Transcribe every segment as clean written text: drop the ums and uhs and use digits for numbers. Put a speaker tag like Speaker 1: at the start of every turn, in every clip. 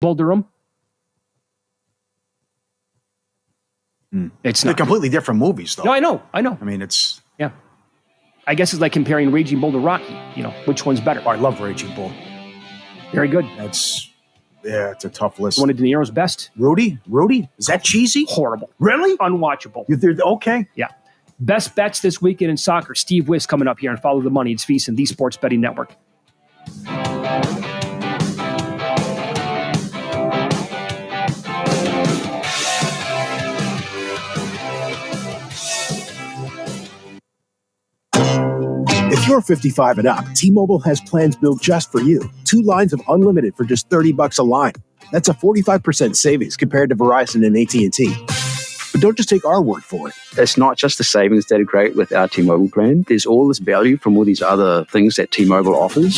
Speaker 1: Bull Durham. It's
Speaker 2: They're
Speaker 1: not
Speaker 2: completely different movies, though.
Speaker 1: No, I know.
Speaker 2: I mean, it's...
Speaker 1: Yeah. I guess it's like comparing Raging Bull to Rocky. Which one's better?
Speaker 2: Oh, I love Raging Bull.
Speaker 1: Very good.
Speaker 2: It's a tough list.
Speaker 1: One of De Niro's best.
Speaker 2: Rudy? Is that cheesy?
Speaker 1: Horrible.
Speaker 2: Really?
Speaker 1: Unwatchable.
Speaker 2: Okay.
Speaker 1: Yeah. Best bets this weekend in soccer. Steve Wiss coming up here and Follow the Money. It's VSiN, the Sports Betting Network.
Speaker 3: If you're 55 and up, T-Mobile has plans built just for you. 2 lines of unlimited for just $30 a line. That's a 45% savings compared to Verizon and AT&T. But don't just take our word for it.
Speaker 4: It's not just the savings that are great with our T-Mobile plan. There's all this value from all these other things that T-Mobile offers.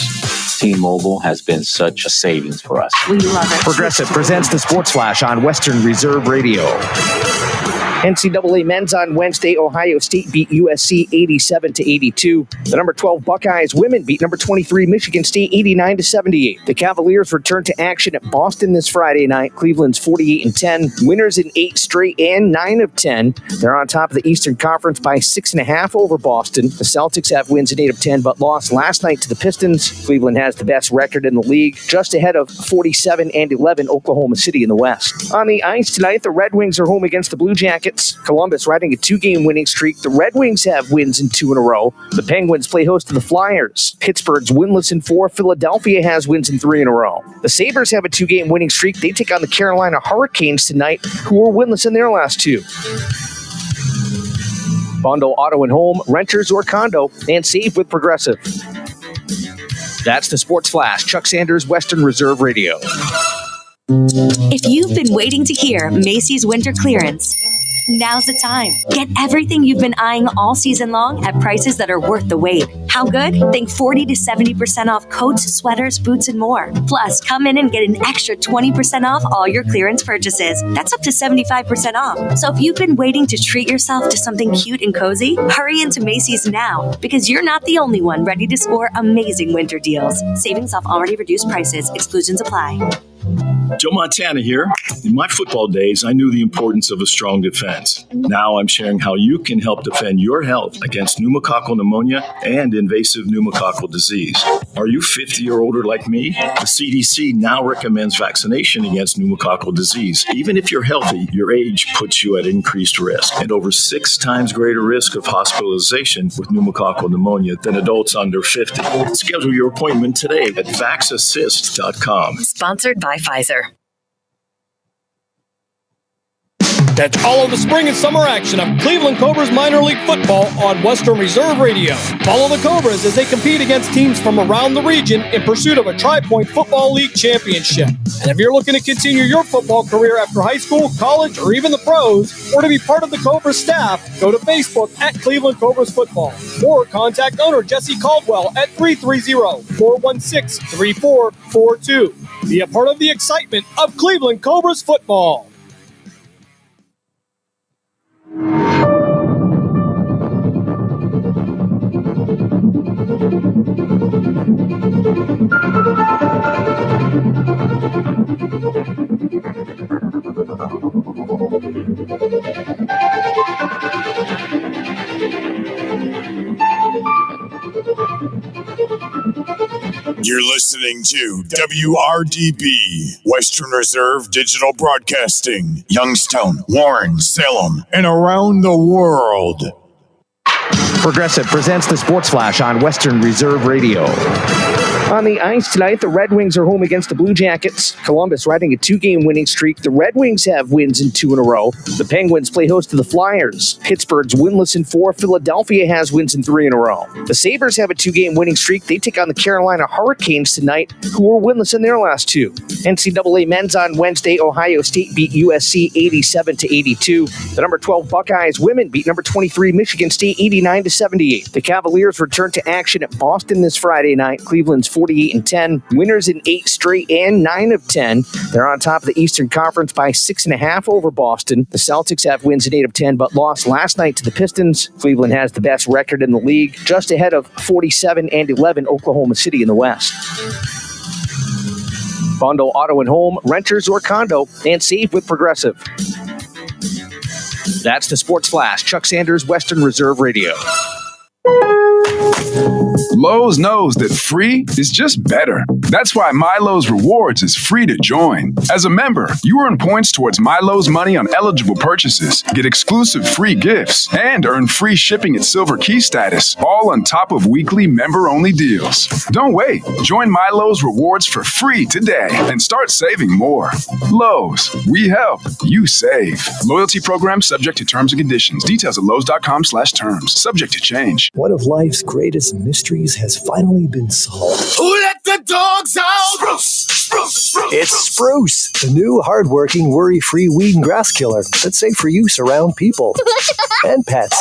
Speaker 5: T-Mobile has been such a savings for us.
Speaker 6: We love it.
Speaker 7: Progressive presents the Sports Flash on Western Reserve Radio.
Speaker 8: NCAA men's on Wednesday. Ohio State beat USC 87-82. The number 12 Buckeyes women beat number 23 Michigan State 89-78. The Cavaliers return to action at Boston this Friday night. Cleveland's 48-10. Winners in 8 straight and 9 of 10. They're on top of the Eastern Conference by 6.5 over Boston. The Celtics have wins in 8 of 10, but lost last night to the Pistons. Cleveland has the best record in the league, just ahead of 47-11 Oklahoma City in the West. On the ice tonight, the Red Wings are home against the Blue Jackets. Columbus riding a 2-game winning streak. The Red Wings have wins in 2 in a row. The Penguins play host to the Flyers. Pittsburgh's winless in 4. Philadelphia has wins in 3 in a row. The Sabres have a 2-game winning streak. They take on the Carolina Hurricanes tonight, who are winless in their last 2. Bundle auto and home, renters or condo, and save with Progressive. That's the Sports Flash. Chuck Sanders, Western Reserve Radio.
Speaker 6: If you've been waiting to hear Macy's winter clearance, now's the time. Get everything you've been eyeing all season long at prices that are worth the wait. How good? Think 40 to 70% off coats, sweaters, boots, and more. Plus, come in and get an extra 20% off all your clearance purchases. That's up to 75% off. So if you've been waiting to treat yourself to something cute and cozy, hurry into Macy's now, because you're not the only one ready to score amazing winter deals. Savings off already reduced prices. Exclusions apply.
Speaker 9: Joe Montana here. In my football days, I knew the importance of a strong defense. Now I'm sharing how you can help defend your health against pneumococcal pneumonia and invasive pneumococcal disease. Are you 50 or older like me? The CDC now recommends vaccination against pneumococcal disease. Even if you're healthy, your age puts you at increased risk and over 6 times greater risk of hospitalization with pneumococcal pneumonia than adults under 50. Schedule your appointment today at vaxassist.com.
Speaker 6: Sponsored by Pfizer.
Speaker 10: Catch all of the spring and summer action of Cleveland Cobras minor league football on Western Reserve Radio. Follow the Cobras as they compete against teams from around the region in pursuit of a Tri-Point Football League championship. And if you're looking to continue your football career after high school, college, or even the pros, or to be part of the Cobras staff, go to Facebook at Cleveland Cobras Football or contact owner Jesse Caldwell at 330-416-3442. Be a part of the excitement of Cleveland Cobras football.
Speaker 11: You're listening to WRDB, Western Reserve Digital Broadcasting, Youngstown, Warren, Salem, and around the world.
Speaker 7: Progressive presents the Sports Flash on Western Reserve Radio.
Speaker 8: On the ice tonight, the Red Wings are home against the Blue Jackets. Columbus riding a 2-game winning streak. The Red Wings have wins in 2 in a row. The Penguins play host to the Flyers. Pittsburgh's winless in 4. Philadelphia has wins in 3 in a row. The Sabres have a 2-game winning streak. They take on the Carolina Hurricanes tonight, who are winless in their last 2. NCAA men's on Wednesday. Ohio State beat USC 87-82. The number 12 Buckeyes women beat number 23 Michigan State 89-78. The Cavaliers return to action at Boston this Friday night. Cleveland's 48-10. Winners in 8 straight and 9 of 10. They're on top of the Eastern Conference by 6.5 over Boston. The Celtics have wins in 8 of 10, but lost last night to the Pistons. Cleveland has the best record in the league, just ahead of 47-11 Oklahoma City in the West. Bundle auto and home, renters or condo, and save with Progressive. That's the Sports Flash. Chuck Sanders, Western Reserve Radio.
Speaker 12: Lowe's knows that free is just better. That's why MyLowe's Rewards is free to join. As a member, you earn points towards MyLowe's money on eligible purchases, get exclusive free gifts, and earn free shipping at Silver Key status, all on top of weekly member-only deals. Don't wait. Join MyLowe's Rewards for free today and start saving more. Lowe's, we help, you save. Loyalty program subject to terms and conditions. Details at lowes.com/terms. Subject to change.
Speaker 13: One of life's greatest mysteries has finally been solved.
Speaker 11: Who let the dogs out? Spruce, spruce, spruce.
Speaker 13: It's Spruce, the new hard-working, worry-free weed and grass killer that's safe for use around people and pets.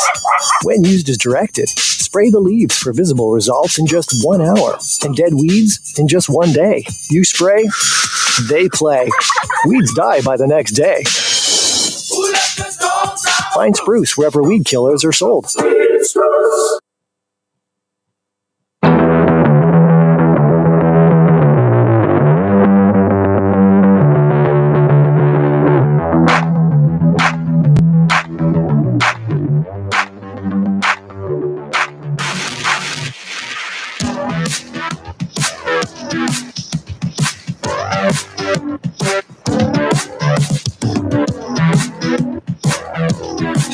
Speaker 13: When used as directed, spray the leaves for visible results in just 1 hour and dead weeds in just 1 day. You spray, they play. Weeds die by the next day.
Speaker 11: Who let the dogs out?
Speaker 13: Find Spruce wherever weed killers are sold.
Speaker 11: Spruce.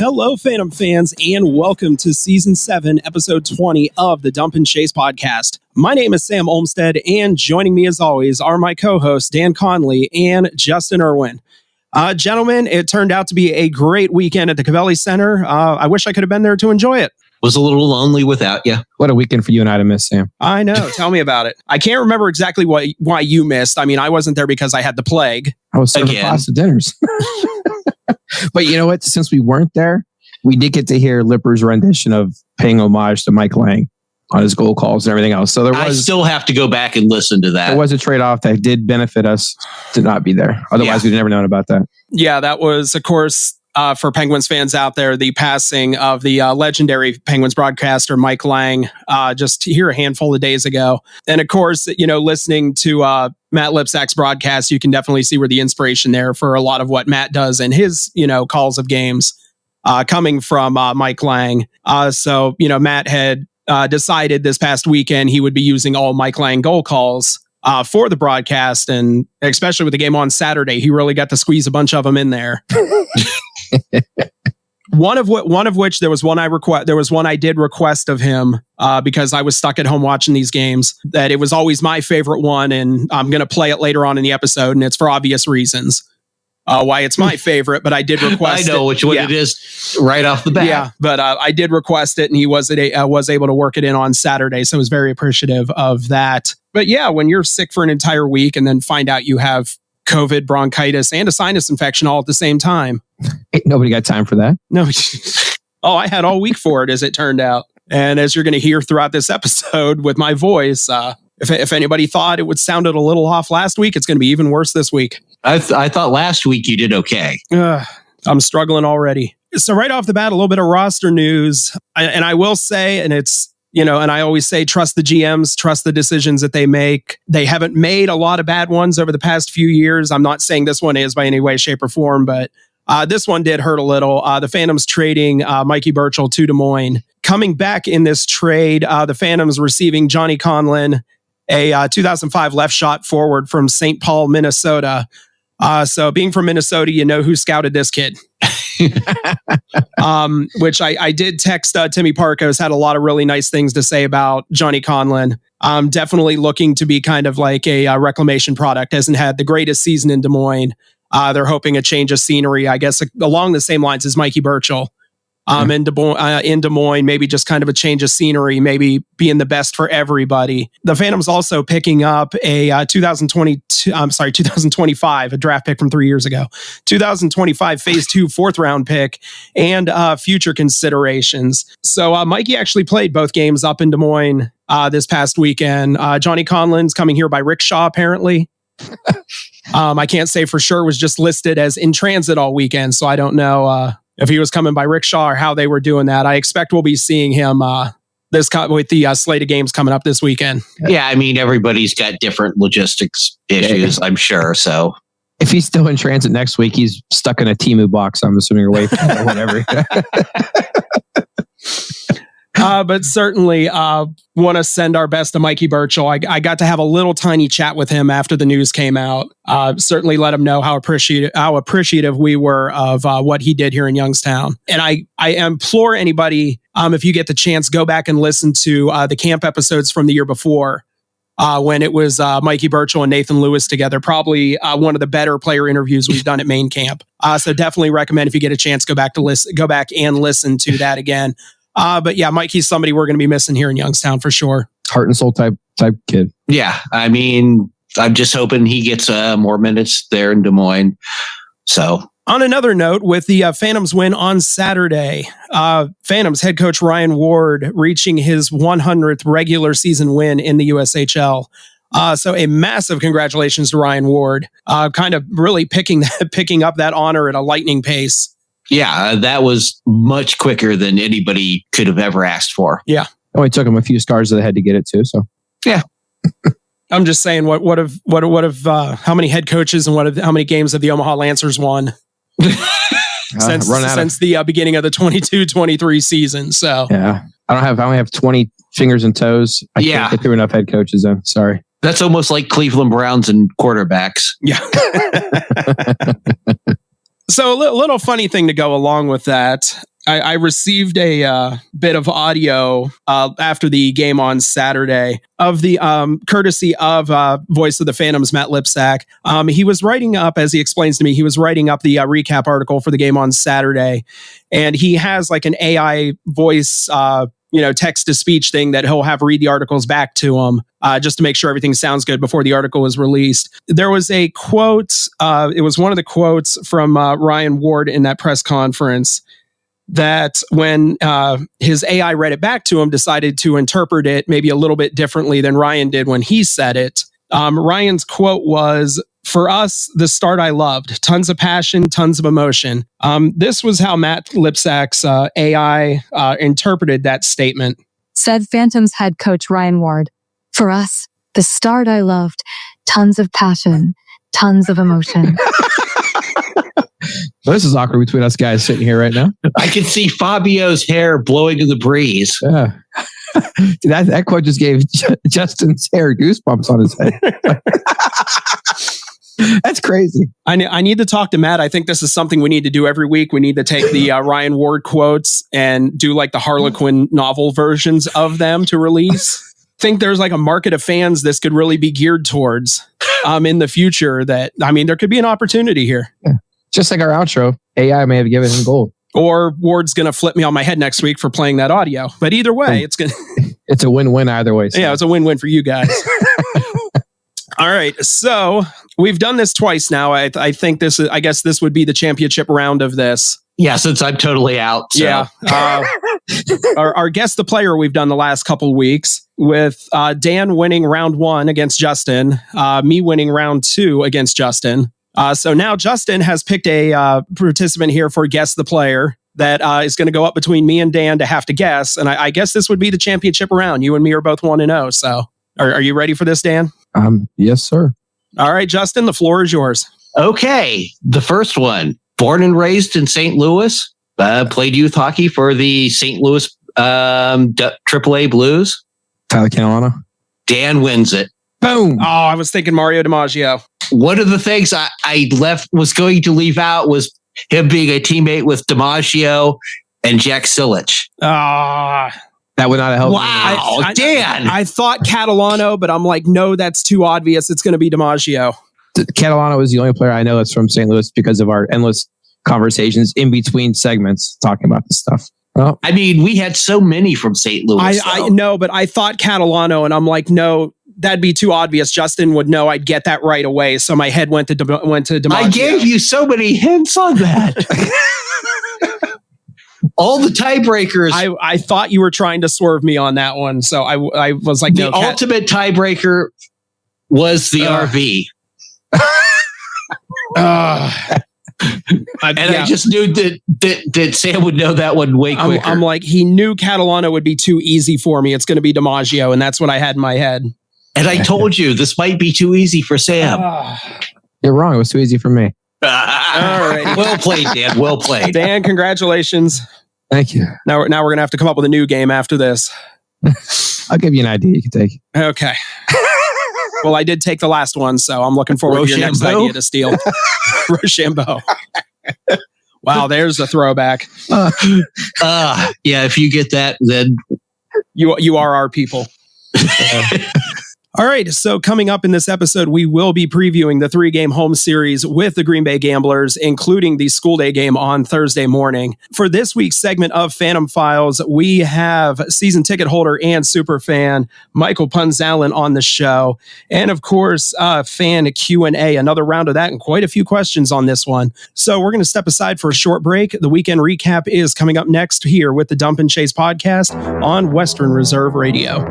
Speaker 14: Hello, Phantom fans, and welcome to Season 7, Episode 20 of the Dump and Chase podcast. My name is Sam Olmstead, and joining me as always are my co-hosts Dan Conley and Justin Irwin. Gentlemen, it turned out to be a great weekend at the Covelli Center. I wish I could have been there to enjoy it.
Speaker 15: Was a little lonely without you.
Speaker 7: What a weekend for you and I to miss, Sam.
Speaker 14: I know. Tell me about it. I can't remember exactly why you missed. I mean, I wasn't there because I had the plague.
Speaker 7: I was serving pasta dinners. But you know what? Since we weren't there, we did get to hear Lipper's rendition of paying homage to Mike Lang on his goal calls and everything else. So I
Speaker 15: still have to go back and listen to that.
Speaker 7: There was a trade-off that did benefit us to not be there. Otherwise, we'd never known about that.
Speaker 14: Yeah, that was, of course, for Penguins fans out there, the passing of the legendary Penguins broadcaster Mike Lang just here a handful of days ago. And of course, you know, listening to Matt Lipsack's broadcast, you can definitely see where the inspiration there for a lot of what Matt does and his, you know, calls of games coming from Mike Lang. So, you know, Matt had decided this past weekend he would be using all Mike Lang goal calls for the broadcast, and especially with the game on Saturday, he really got to squeeze a bunch of them in there. One of which there was one I did request of him because I was stuck at home watching these games, that it was always my favorite one, and I'm going to play it later on in the episode, and it's for obvious reasons why it's my favorite, but I did request
Speaker 15: I know which one it is right off the bat.
Speaker 14: Yeah, but I did request it, and he was able to work it in on Saturday, so I was very appreciative of that. But yeah, when you're sick for an entire week and then find out you have COVID, bronchitis, and a sinus infection all at the same time.
Speaker 7: Ain't nobody got time for that.
Speaker 14: No. Oh, I had all week for it, as it turned out. And as you're going to hear throughout this episode with my voice, if anybody thought it sounded a little off last week, it's going to be even worse this week.
Speaker 15: I thought last week you did okay.
Speaker 14: I'm struggling already. So right off the bat, a little bit of roster news. And I will say, and it's, you know, and I always say, trust the GMs, trust the decisions that they make. They haven't made a lot of bad ones over the past few years. I'm not saying this one is by any way, shape, or form, but this one did hurt a little. The Phantoms trading Mikey Burchell to Des Moines. Coming back in this trade, the Phantoms receiving Johnny Conlon, a 2005 left shot forward from St. Paul, Minnesota. So being from Minnesota, you know who scouted this kid. Which I did text Timmy Parkos, had a lot of really nice things to say about Johnny Conlon. Definitely looking to be kind of like a reclamation product. Hasn't had the greatest season in Des Moines. They're hoping a change of scenery, I guess, along the same lines as Mikey Burchell. In Des Moines, maybe just kind of a change of scenery, maybe being the best for everybody. The Phantoms also picking up a 2025, a draft pick from 3 years ago, 2025 phase 2 4th round pick, and future considerations. So Mikey actually played both games up in Des Moines this past weekend. Johnny Conlon's coming here by rickshaw, apparently. I can't say for sure, was just listed as in transit all weekend, so I don't know if he was coming by rickshaw or how they were doing that. I expect we'll be seeing him with the slate of games coming up this weekend.
Speaker 15: Yeah, I mean, everybody's got different logistics issues, I'm sure. So
Speaker 7: if he's still in transit next week, he's stuck in a Temu box, I'm assuming, or whatever.
Speaker 14: But certainly want to send our best to Mikey Burchell. I got to have a little tiny chat with him after the news came out. Certainly let him know how appreciative we were of what he did here in Youngstown. And I implore anybody, if you get the chance, go back and listen to the camp episodes from the year before. When it was Mikey Burchell and Nathan Lewis together, probably one of the better player interviews we've done at main camp. So definitely recommend, if you get a chance, go back and listen to that again. But yeah, Mikey's somebody we're going to be missing here in Youngstown for sure.
Speaker 7: Heart and soul type kid.
Speaker 15: Yeah, I mean, I'm just hoping he gets more minutes there in Des Moines. So
Speaker 14: on another note, with the Phantoms win on Saturday, Phantoms head coach Ryan Ward reaching his 100th regular season win in the USHL. So a massive congratulations to Ryan Ward, kind of really picking up that honor at a lightning pace.
Speaker 15: Yeah, that was much quicker than anybody could have ever asked for.
Speaker 14: Yeah.
Speaker 7: It only took him a few scars to the head to get it too. So
Speaker 15: yeah.
Speaker 14: I'm just saying, what have how many head coaches and how many games have the Omaha Lancers won since the beginning of the 22-23 season? So
Speaker 7: yeah, I only have 20 fingers and toes. I can't get through enough head coaches then. Sorry.
Speaker 15: That's almost like Cleveland Browns and quarterbacks.
Speaker 14: Yeah. So a little funny thing to go along with that. I received a bit of audio after the game on Saturday of the courtesy of Voice of the Phantoms, Matt Lipsack. He was writing up, as he explains to me, he was writing up the recap article for the game on Saturday. And he has like an AI voice text to speech thing that he'll have read the articles back to him just to make sure everything sounds good before the article is released. There was a quote. It was one of the quotes from Ryan Ward in that press conference that when his AI read it back to him, decided to interpret it maybe a little bit differently than Ryan did when he said it. Ryan's quote was, "For us, the start I loved. Tons of passion, tons of emotion." This was how Matt Lipsack's AI interpreted that statement.
Speaker 16: Said Phantoms head coach Ryan Ward. "For us, the start I loved. Tons of passion, tons of emotion."
Speaker 7: Well, this is awkward between us guys sitting here right now.
Speaker 15: I can see Fabio's hair blowing in the breeze.
Speaker 7: Yeah. Dude, that quote just gave Justin's hair goosebumps on his head. That's crazy.
Speaker 14: I need to talk to Matt. I think this is something we need to do every week. We need to take the Ryan Ward quotes and do like the Harlequin novel versions of them to release. Think there's like a market of fans this could really be geared towards in the future. That, I mean, there could be an opportunity here.
Speaker 7: Yeah. Just like our outro, AI may have given him gold.
Speaker 14: Or Ward's going to flip me on my head next week for playing that audio. But either way,
Speaker 7: it's a win-win either way. So.
Speaker 14: Yeah, it's a win-win for you guys. All right, so we've done this twice now. I think I guess this would be the championship round of this.
Speaker 15: Yeah, since I'm totally out. So.
Speaker 14: Yeah. Our guess the player we've done the last couple weeks with Dan winning round 1 against Justin, me winning round 2 against Justin. So now Justin has picked a participant here for Guess the Player that is going to go up between me and Dan to have to guess. And I guess this would be the championship round. You and me are both 1-0. So are you ready for this, Dan?
Speaker 7: Yes, sir.
Speaker 14: All right, Justin, the floor is yours.
Speaker 15: Okay. The first one, born and raised in St. Louis, played youth hockey for the St. Louis AAA Blues.
Speaker 7: Tyler Catalano.
Speaker 15: Dan wins it.
Speaker 14: Boom. Oh, I was thinking Mario DiMaggio.
Speaker 15: One of the things I was going to leave out was him being a teammate with DiMaggio and Jack Silich.
Speaker 7: That would not have helped.
Speaker 15: Wow, Dan.
Speaker 14: I thought Catalano, but I'm like, no, that's too obvious. It's going to be DiMaggio.
Speaker 7: Catalano is the only player I know that's from St. Louis because of our endless conversations in between segments talking about this stuff. Well,
Speaker 15: I mean, we had so many from St. Louis.
Speaker 14: I know, but I thought Catalano, and I'm like, no, that'd be too obvious. Justin would know I'd get that right away. So my head went to DiMaggio.
Speaker 15: I gave you so many hints on that. All the tiebreakers.
Speaker 14: I thought you were trying to swerve me on that one. So I was like,
Speaker 15: the ultimate tiebreaker was the RV. I just knew that Sam would know that one way quicker.
Speaker 14: I'm like, he knew Catalano would be too easy for me. It's going to be DiMaggio, and that's what I had in my head.
Speaker 15: And I told you, this might be too easy for Sam.
Speaker 7: You're wrong. It was too easy for me.
Speaker 14: All right.
Speaker 15: Well played, Dan. Well played.
Speaker 14: Dan, congratulations.
Speaker 7: Thank you.
Speaker 14: Now we're going to have to come up with a new game after this.
Speaker 7: I'll give you an idea you can take.
Speaker 14: Okay. Well, I did take the last one, so I'm looking forward to your next idea to steal. Rochambeau. Wow, there's a throwback.
Speaker 15: Yeah, if you get that, then
Speaker 14: you are our people. All right, so coming up in this episode, we will be previewing the 3-game home series with the Green Bay Gamblers, including the school day game on Thursday morning. For this week's segment of Phantom Files, we have season ticket holder and super fan Michael Punzalin on the show, and of course, fan Q&A, another round of that, and quite a few questions on this one. So we're going to step aside for a short break. The weekend recap is coming up next here with the Dump and Chase podcast on Western Reserve Radio.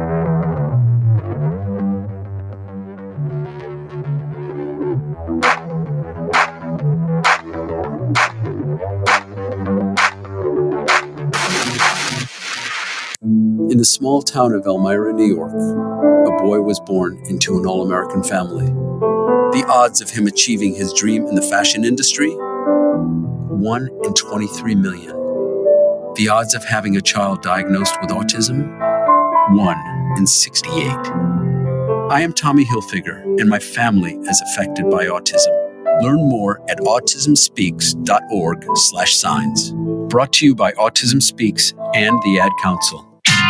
Speaker 17: In the small town of Elmira, New York, a boy was born into an all-American family. The odds of him achieving his dream in the fashion industry? 1 in 23 million. The odds of having a child diagnosed with autism? 1 in 68. I am Tommy Hilfiger, and my family is affected by autism. Learn more at autismspeaks.org/signs. Brought to you by Autism Speaks and the Ad Council.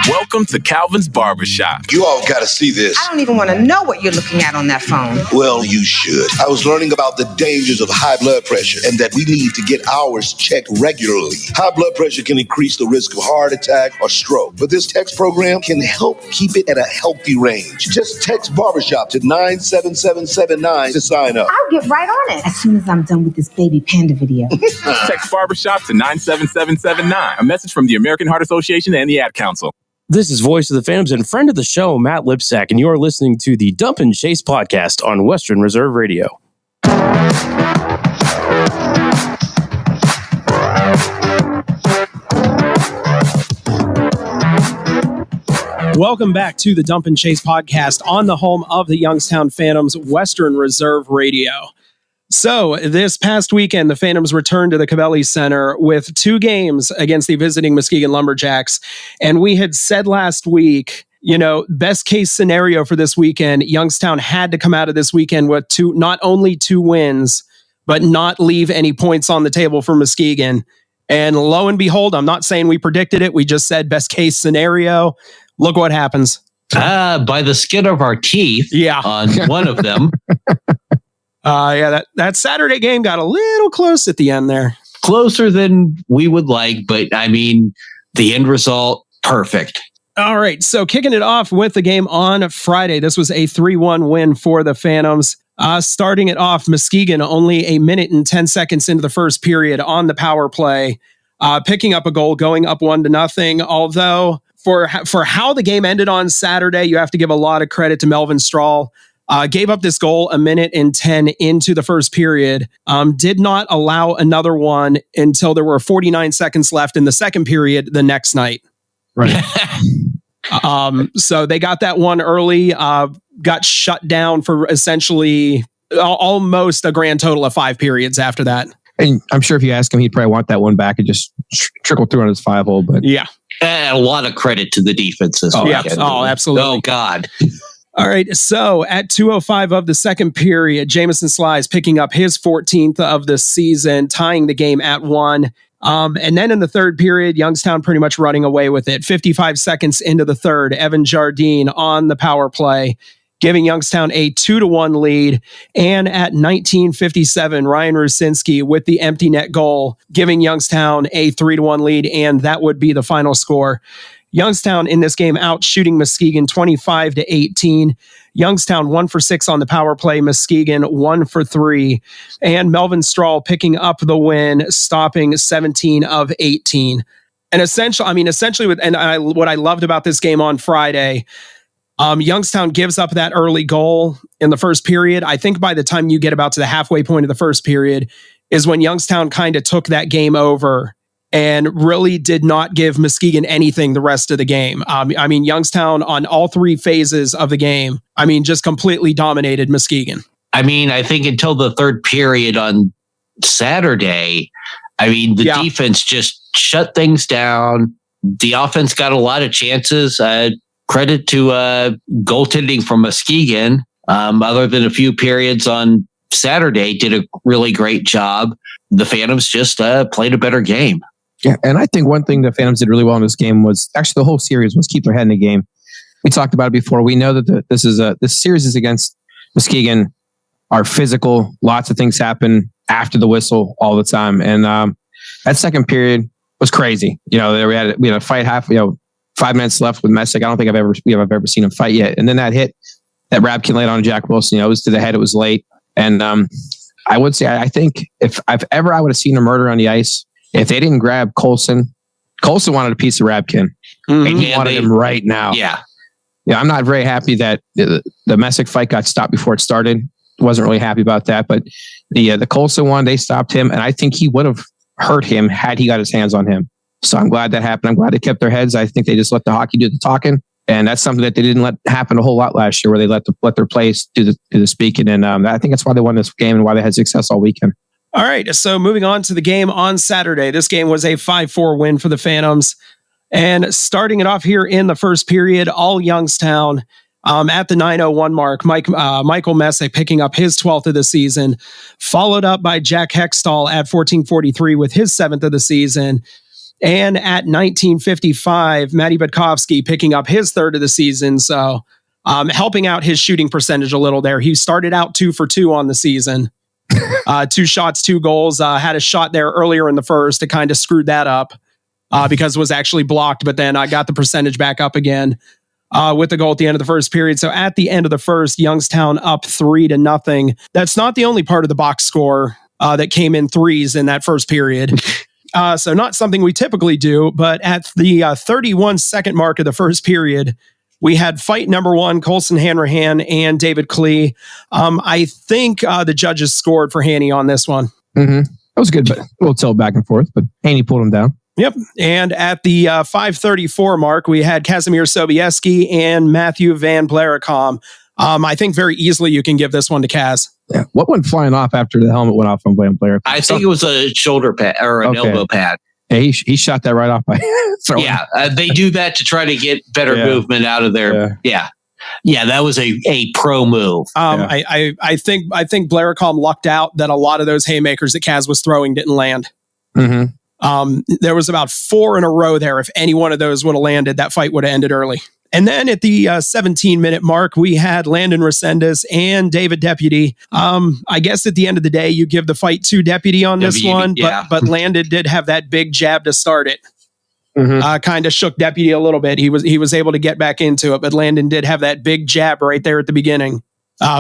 Speaker 18: Welcome to Calvin's Barbershop.
Speaker 19: You all got to see this.
Speaker 20: I don't even want to know what you're looking at on that phone.
Speaker 19: Well, you should. I was learning about the dangers of high blood pressure and that we need to get ours checked regularly. High blood pressure can increase the risk of heart attack or stroke, but this text program can help keep it at a healthy range. Just text Barbershop to 97779 to sign up.
Speaker 20: I'll get right on it as soon as I'm done with this baby panda video.
Speaker 18: Text Barbershop to 97779. A message from the American Heart Association and the Ad Council.
Speaker 21: This is Voice of the Phantoms and friend of the show, Matt Lipsack, and you are listening to the Dump and Chase podcast on Western Reserve Radio.
Speaker 14: Welcome back to the Dump and Chase podcast on the home of the Youngstown Phantoms, Western Reserve Radio. So this past weekend, the Phantoms returned to the Cabelli Center with 2 games against the visiting Muskegon Lumberjacks. And we had said last week, best case scenario for this weekend, Youngstown had to come out of this weekend with not only 2 wins, but not leave any points on the table for Muskegon. And lo and behold, I'm not saying we predicted it. We just said best case scenario. Look what happens.
Speaker 15: By the skin of our teeth on one of them.
Speaker 14: That Saturday game got a little close at the end there.
Speaker 15: Closer than we would like, but I mean, the end result, perfect.
Speaker 14: All right, so kicking it off with the game on Friday. This was a 3-1 win for the Phantoms. Starting it off, Muskegon only a minute and 10 seconds into the first period on the power play, picking up a goal, going up 1-0. Although for how the game ended on Saturday, you have to give a lot of credit to Melvin Strahl. Gave up this goal a minute and 10 into the first period. Did not allow another one until there were 49 seconds left in the second period the next night.
Speaker 7: Right.
Speaker 14: So they got that one early, got shut down for essentially almost a grand total of 5 periods after that.
Speaker 7: And I'm sure if you ask him, he'd probably want that one back and just trickle through on his 5-hole. But
Speaker 14: yeah,
Speaker 15: a lot of credit to the defense this weekend.
Speaker 14: Oh, absolutely.
Speaker 15: Oh, God.
Speaker 14: All right, so at 2:05 of the second period, Jamison Slies picking up his 14th of the season, tying the game at 1. And then in the third period, Youngstown pretty much running away with it. 55 seconds into the third, Evan Jardine on the power play, giving Youngstown a 2-1 lead. And at 19:57, Ryan Rusinski with the empty net goal, giving Youngstown a 3-1 lead, and that would be the final score. Youngstown in this game out shooting Muskegon 25-18. Youngstown 1 for 6 on the power play. Muskegon 1 for 3. And Melvin Strahl picking up the win, stopping 17 of 18. And essentially what I loved about this game on Friday, Youngstown gives up that early goal in the first period. I think by the time you get about to the halfway point of the first period, is when Youngstown kind of took that game over and really did not give Muskegon anything the rest of the game. I mean, Youngstown on all three phases of the game, just completely dominated Muskegon.
Speaker 15: I mean, I think until the third period on Saturday, the defense just shut things down. The offense got a lot of chances. Credit to goaltending from Muskegon. Other than a few periods on Saturday, did a really great job. The Phantoms just played a better game.
Speaker 7: Yeah, and I think one thing the Phantoms did really well in this game was actually the whole series was keep their head in the game. We talked about it before. We know that this series is against Muskegon. Are physical. Lots of things happen after the whistle all the time, and that second period was crazy. We had a fight 5 minutes left with Messick. I don't think I've ever seen him fight yet. And then that hit that Rabkin laid on Jack Wilson. It was to the head. It was late, and I would say I think if I would have seen a murder on the ice. If they didn't grab Colson wanted a piece of Rabkin. And he wanted him right now.
Speaker 15: Yeah.
Speaker 7: Yeah, I'm not very happy that the Messick fight got stopped before it started. Wasn't really happy about that. But the Colson one, they stopped him. And I think he would have hurt him had he got his hands on him. So I'm glad that happened. I'm glad they kept their heads. I think they just let the hockey do the talking. And that's something that they didn't let happen a whole lot last year, where they let their plays do the speaking. And I think that's why they won this game and why they had success all weekend.
Speaker 14: All right, so moving on to the game on Saturday. This game was a 5-4 win for the Phantoms. And starting it off here in the first period, all Youngstown at the 9:01 mark, Michael Messick picking up his 12th of the season, followed up by Jack Hextall at 14:43 with his 7th of the season. And at 19:55, Matty Budkowski picking up his 3rd of the season. So helping out his shooting percentage a little there. He started out 2 for 2 on the season. 2 shots, 2 goals. Had a shot there earlier in the first. It kind of screwed that up because it was actually blocked, but then I got the percentage back up again with the goal at the end of the first period. So at the end of the first, Youngstown up 3-0. That's not the only part of the box score that came in threes in that first period. So not something we typically do, but at the 31-second mark of the first period, we had fight number 1, Colson Hanrahan and David Klee. I think the judges scored for Haney on this one.
Speaker 7: Mm-hmm. That was good, but a little tilt back and forth, but Haney pulled him down.
Speaker 14: Yep. And at the 5:34 mark, we had Kazimir Sobieski and Matthew Van Blaricom. I think very easily you can give this one to Kaz.
Speaker 7: Yeah. What went flying off after the helmet went off on Van Blaricom?
Speaker 15: I think it was a shoulder pad or an elbow pad.
Speaker 7: Yeah, he shot that right off by throwing.
Speaker 15: Yeah, they do that to try to get better movement out of their. Yeah, that was a pro move.
Speaker 14: I think Blaricom lucked out that a lot of those haymakers that Kaz was throwing didn't land.
Speaker 7: Mm-hmm.
Speaker 14: There was about 4 in a row there. If any one of those would have landed, that fight would have ended early. And then at the 17-minute mark, we had Landon Resendez and David Deputy. I guess at the end of the day, you give the fight to Deputy on this one, but Landon did have that big jab to start it.
Speaker 7: Mm-hmm.
Speaker 14: Kind of shook Deputy a little bit. He was able to get back into it, but Landon did have that big jab right there at the beginning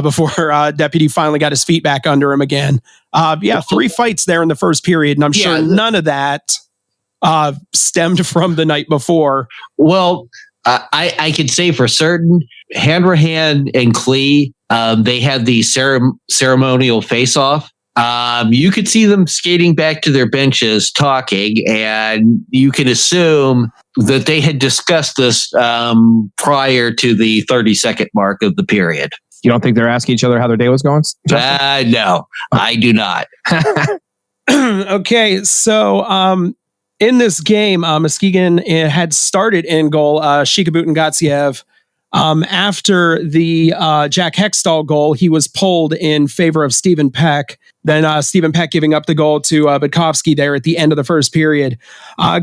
Speaker 14: before Deputy finally got his feet back under him again. 3 fights there in the first period, and I'm sure none of that stemmed from the night before.
Speaker 15: Well, I could say for certain, Hanrahan and Klee, they had the ceremonial face-off. You could see them skating back to their benches, talking, and you can assume that they had discussed this prior to the 30-second mark of the period.
Speaker 7: You don't think they're asking each other how their day was going?
Speaker 15: No, I do not.
Speaker 14: Okay, so in this game, Muskegon had started in goal, Shikabut and Gatsiev. After the Jack Hextall goal, he was pulled in favor of Stephen Peck. Then Stephen Peck giving up the goal to Budkowski there at the end of the first period.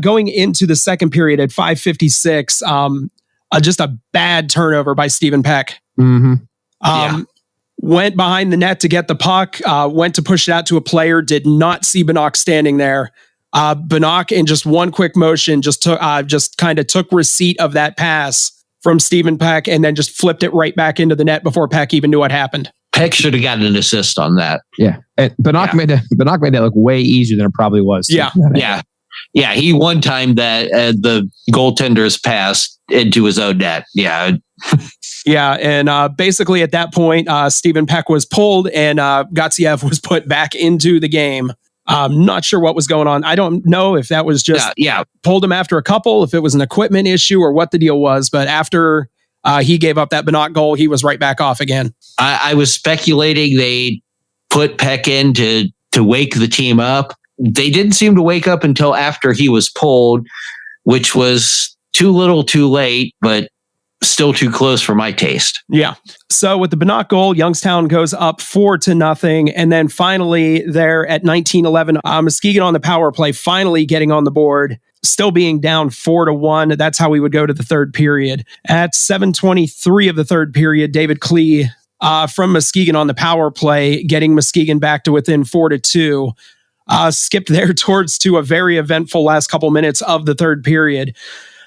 Speaker 14: Going into the second period at 5:56, just a bad turnover by Stephen Peck.
Speaker 7: Mm-hmm.
Speaker 14: Went behind the net to get the puck, went to push it out to a player, did not see Bannock standing there. Bannock, in just one quick motion, just kind of took receipt of that pass from Stephen Peck and then just flipped it right back into the net before Peck even knew what happened.
Speaker 15: Peck should have gotten an assist on that.
Speaker 7: Yeah, and Bannock made that look way easier than it probably was.
Speaker 14: Yeah.
Speaker 15: He one time that the goaltender's pass into his own net. Yeah.
Speaker 14: Yeah, and basically at that point, Stephen Peck was pulled and Gatsiev was put back into the game. I'm not sure what was going on. I don't know if that was just pulled him after a couple, if it was an equipment issue or what the deal was. But after he gave up that Bannock goal, he was right back off again.
Speaker 15: I was speculating they put Peck in to wake the team up. They didn't seem to wake up until after he was pulled, which was too little too late, but still too close for my taste.
Speaker 14: Yeah. So with the Bannock goal, Youngstown goes up 4-0. And then finally there at 19-11, Muskegon on the power play, finally getting on the board, still being down 4-1. That's how we would go to the third period. At 7:23 of the third period, David Klee from Muskegon on the power play, getting Muskegon back to within 4-2. Skipped there to a very eventful last couple minutes of the third period.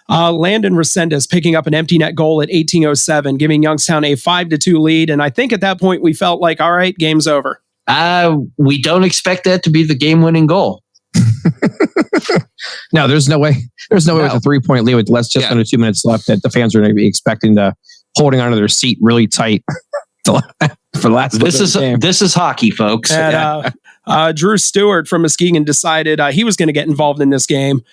Speaker 14: Landon Resendez picking up an empty net goal at 18:07, giving Youngstown a 5-2 lead. And I think at that point we felt like, all right, game's over.
Speaker 15: We don't expect that to be the game-winning goal.
Speaker 7: No, there's no way. There's no way with a 3-point lead with under 2 minutes left that the fans are going to be expecting holding onto their seat really tight for the last.
Speaker 15: This is hockey, folks.
Speaker 14: And, Drew Stewart from Muskegon decided he was going to get involved in this game.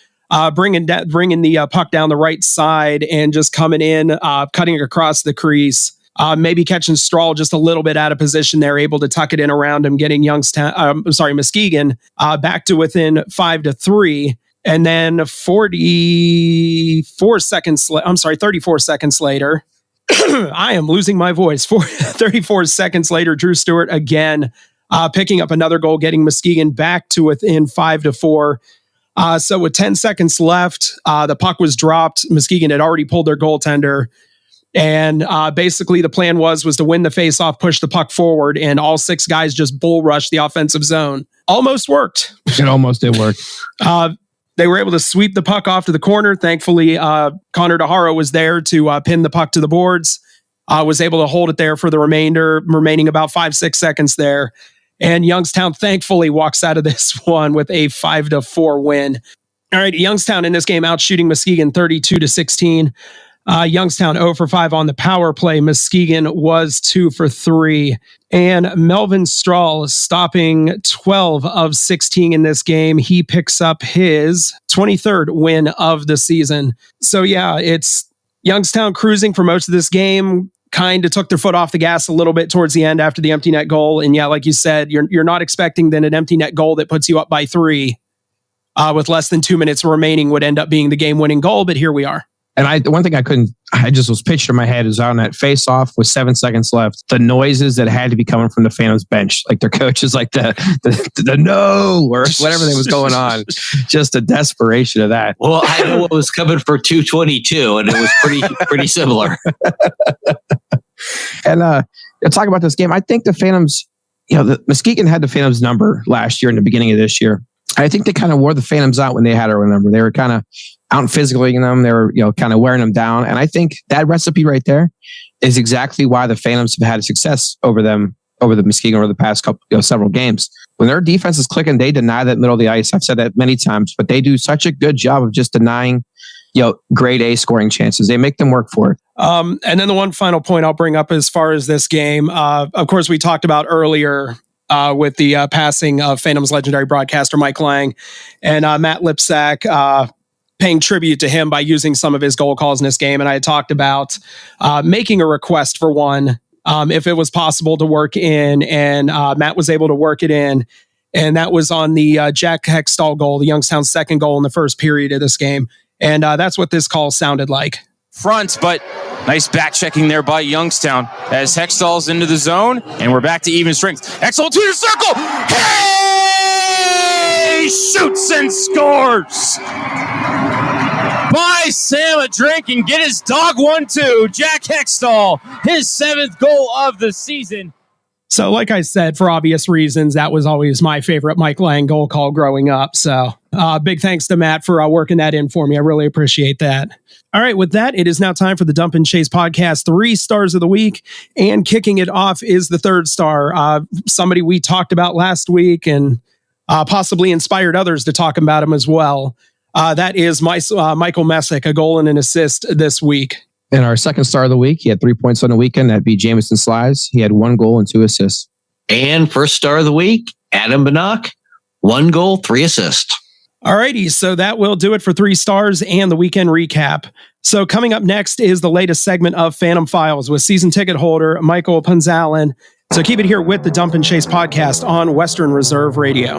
Speaker 14: Bringing the puck down the right side and just coming in, cutting across the crease, maybe catching Strahl just a little bit out of position there, able to tuck it in around him, getting Muskegon back to within 5-3. And then 34 seconds later, I am losing my voice. 34 seconds later, Drew Stewart again picking up another goal, getting Muskegon back to within 5-4. So with 10 seconds left, the puck was dropped. Muskegon had already pulled their goaltender. And basically the plan was to win the faceoff, push the puck forward, and all six guys just bull rush the offensive zone. Almost worked.
Speaker 7: It almost did work.
Speaker 14: They were able to sweep the puck off to the corner. Thankfully, Connor DeHaro was there to pin the puck to the boards. Was able to hold it there for the remaining about 5-6 seconds there. And Youngstown thankfully walks out of this one with a 5-4 win. All right, Youngstown in this game out shooting Muskegon 32-16. Youngstown 0 for 5 on the power play. Muskegon was 2 for 3. And Melvin Strahl stopping 12 of 16 in this game. He picks up his 23rd win of the season. So yeah, it's Youngstown cruising for most of this game. Kind of took their foot off the gas a little bit towards the end after the empty net goal. And yeah, like you said, you're not expecting that an empty net goal that puts you up by 3 with less than 2 minutes remaining would end up being the game-winning goal, but here we are.
Speaker 7: And one thing I just was picturing in my head is on that face-off with 7 seconds left, the noises that had to be coming from the Phantoms bench, like their coaches, like the no, or whatever that was going on. Just the desperation of that.
Speaker 15: Well, I know what was coming for 222, and it was pretty similar.
Speaker 7: And talk about this game. I think the Phantoms, the Muskegon had the Phantoms number last year in the beginning of this year. I think they kind of wore the Phantoms out when they had our number. They were kind of out and physicaling them. They were, kind of wearing them down. And I think that recipe right there is exactly why the Phantoms have had success over the Muskegon over the past several games. When their defense is clicking, they deny that middle of the ice. I've said that many times, but they do such a good job of just denying, grade A scoring chances. They make them work for it.
Speaker 14: And then the one final point I'll bring up as far as this game, of course, we talked about earlier with the passing of Phantoms legendary broadcaster Mike Lang, and Matt Lipsack paying tribute to him by using some of his goal calls in this game. And I had talked about making a request for one if it was possible to work in, and Matt was able to work it in. And that was on the Jack Hextall goal, the Youngstown's second goal in the first period of this game. And that's what this call sounded like.
Speaker 2: Front, but nice back checking there by Youngstown as Hextall's into the zone, and we're back to even strength. Hextall to the circle. Hey! Shoots and scores. Buy Sam a drink and get his dog one too. Jack Hextall, his 7th goal of the season.
Speaker 14: So like I said, for obvious reasons, that was always my favorite Mike Lang goal call growing up. So big thanks to Matt for working that in for me. I really appreciate that. All right, with that, it is now time for the Dump and Chase podcast 3 stars of the week. And kicking it off is the 3rd star, somebody we talked about last week and possibly inspired others to talk about him as well. That is Michael Messick, a goal and an assist this week.
Speaker 7: And our 2nd star of the week, he had 3 points on the weekend. That'd be Jamison Slies. He had 1 goal and 2 assists.
Speaker 15: And 1st star of the week, Adam Bannock, 1 goal, 3 assists.
Speaker 14: Alrighty, so that will do it for 3 stars and the weekend recap. So coming up next is the latest segment of Phantom Files with season ticket holder Michael Punzalin. So keep it here with the Dump and Chase podcast on Western Reserve Radio.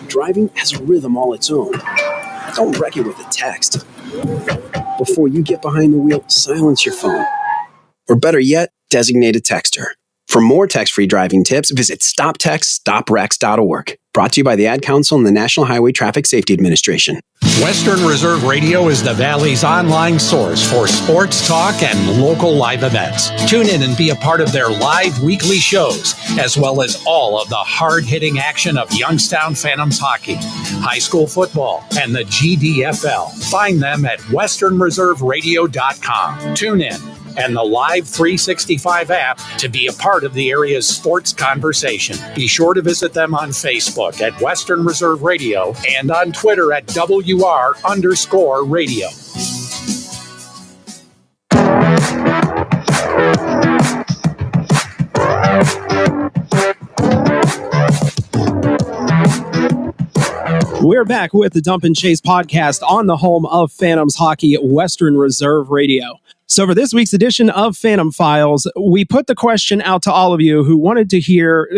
Speaker 1: Driving has a rhythm all its own. Don't wreck it with a text. Before you get behind the wheel, silence your phone. Or better yet, designate a texter. For more text-free driving tips, visit stoptextstoprex.org. Brought to you by the Ad Council and the National Highway Traffic Safety Administration.
Speaker 22: Western Reserve Radio is the Valley's online source for sports talk and local live events. Tune in and be a part of their live weekly shows, as well as all of the hard-hitting action of Youngstown Phantoms hockey, high school football, and the GDFL. Find them at westernreserveradio.com. Tune in and the Live 365 app to be a part of the area's sports conversation. Be sure to visit them on Facebook at Western Reserve Radio and on Twitter at WR_radio.
Speaker 14: We're back with the Dump and Chase podcast on the home of Phantoms hockey at Western Reserve Radio. So for this week's edition of Phantom Files, we put the question out to all of you who you wanted to hear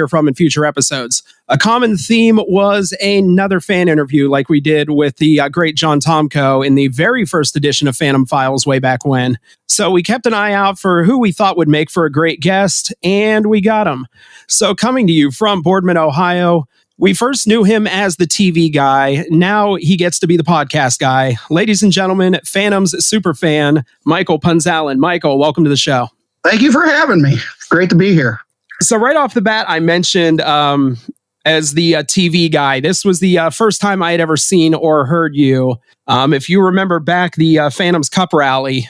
Speaker 14: from in future episodes. A common theme was another fan interview like we did with the great John Tomko in the very first edition of Phantom Files way back when. So we kept an eye out for who we thought would make for a great guest, and we got him. So coming to you from Boardman, Ohio, we first knew him as the TV guy. Now he gets to be the podcast guy. Ladies and gentlemen, Phantoms superfan, Michael Punzalin. Michael, welcome to the show.
Speaker 23: Thank you for having me. Great to be here.
Speaker 14: So right off the bat, I mentioned as the TV guy, this was the first time I had ever seen or heard you. If you remember back the Phantoms Cup rally,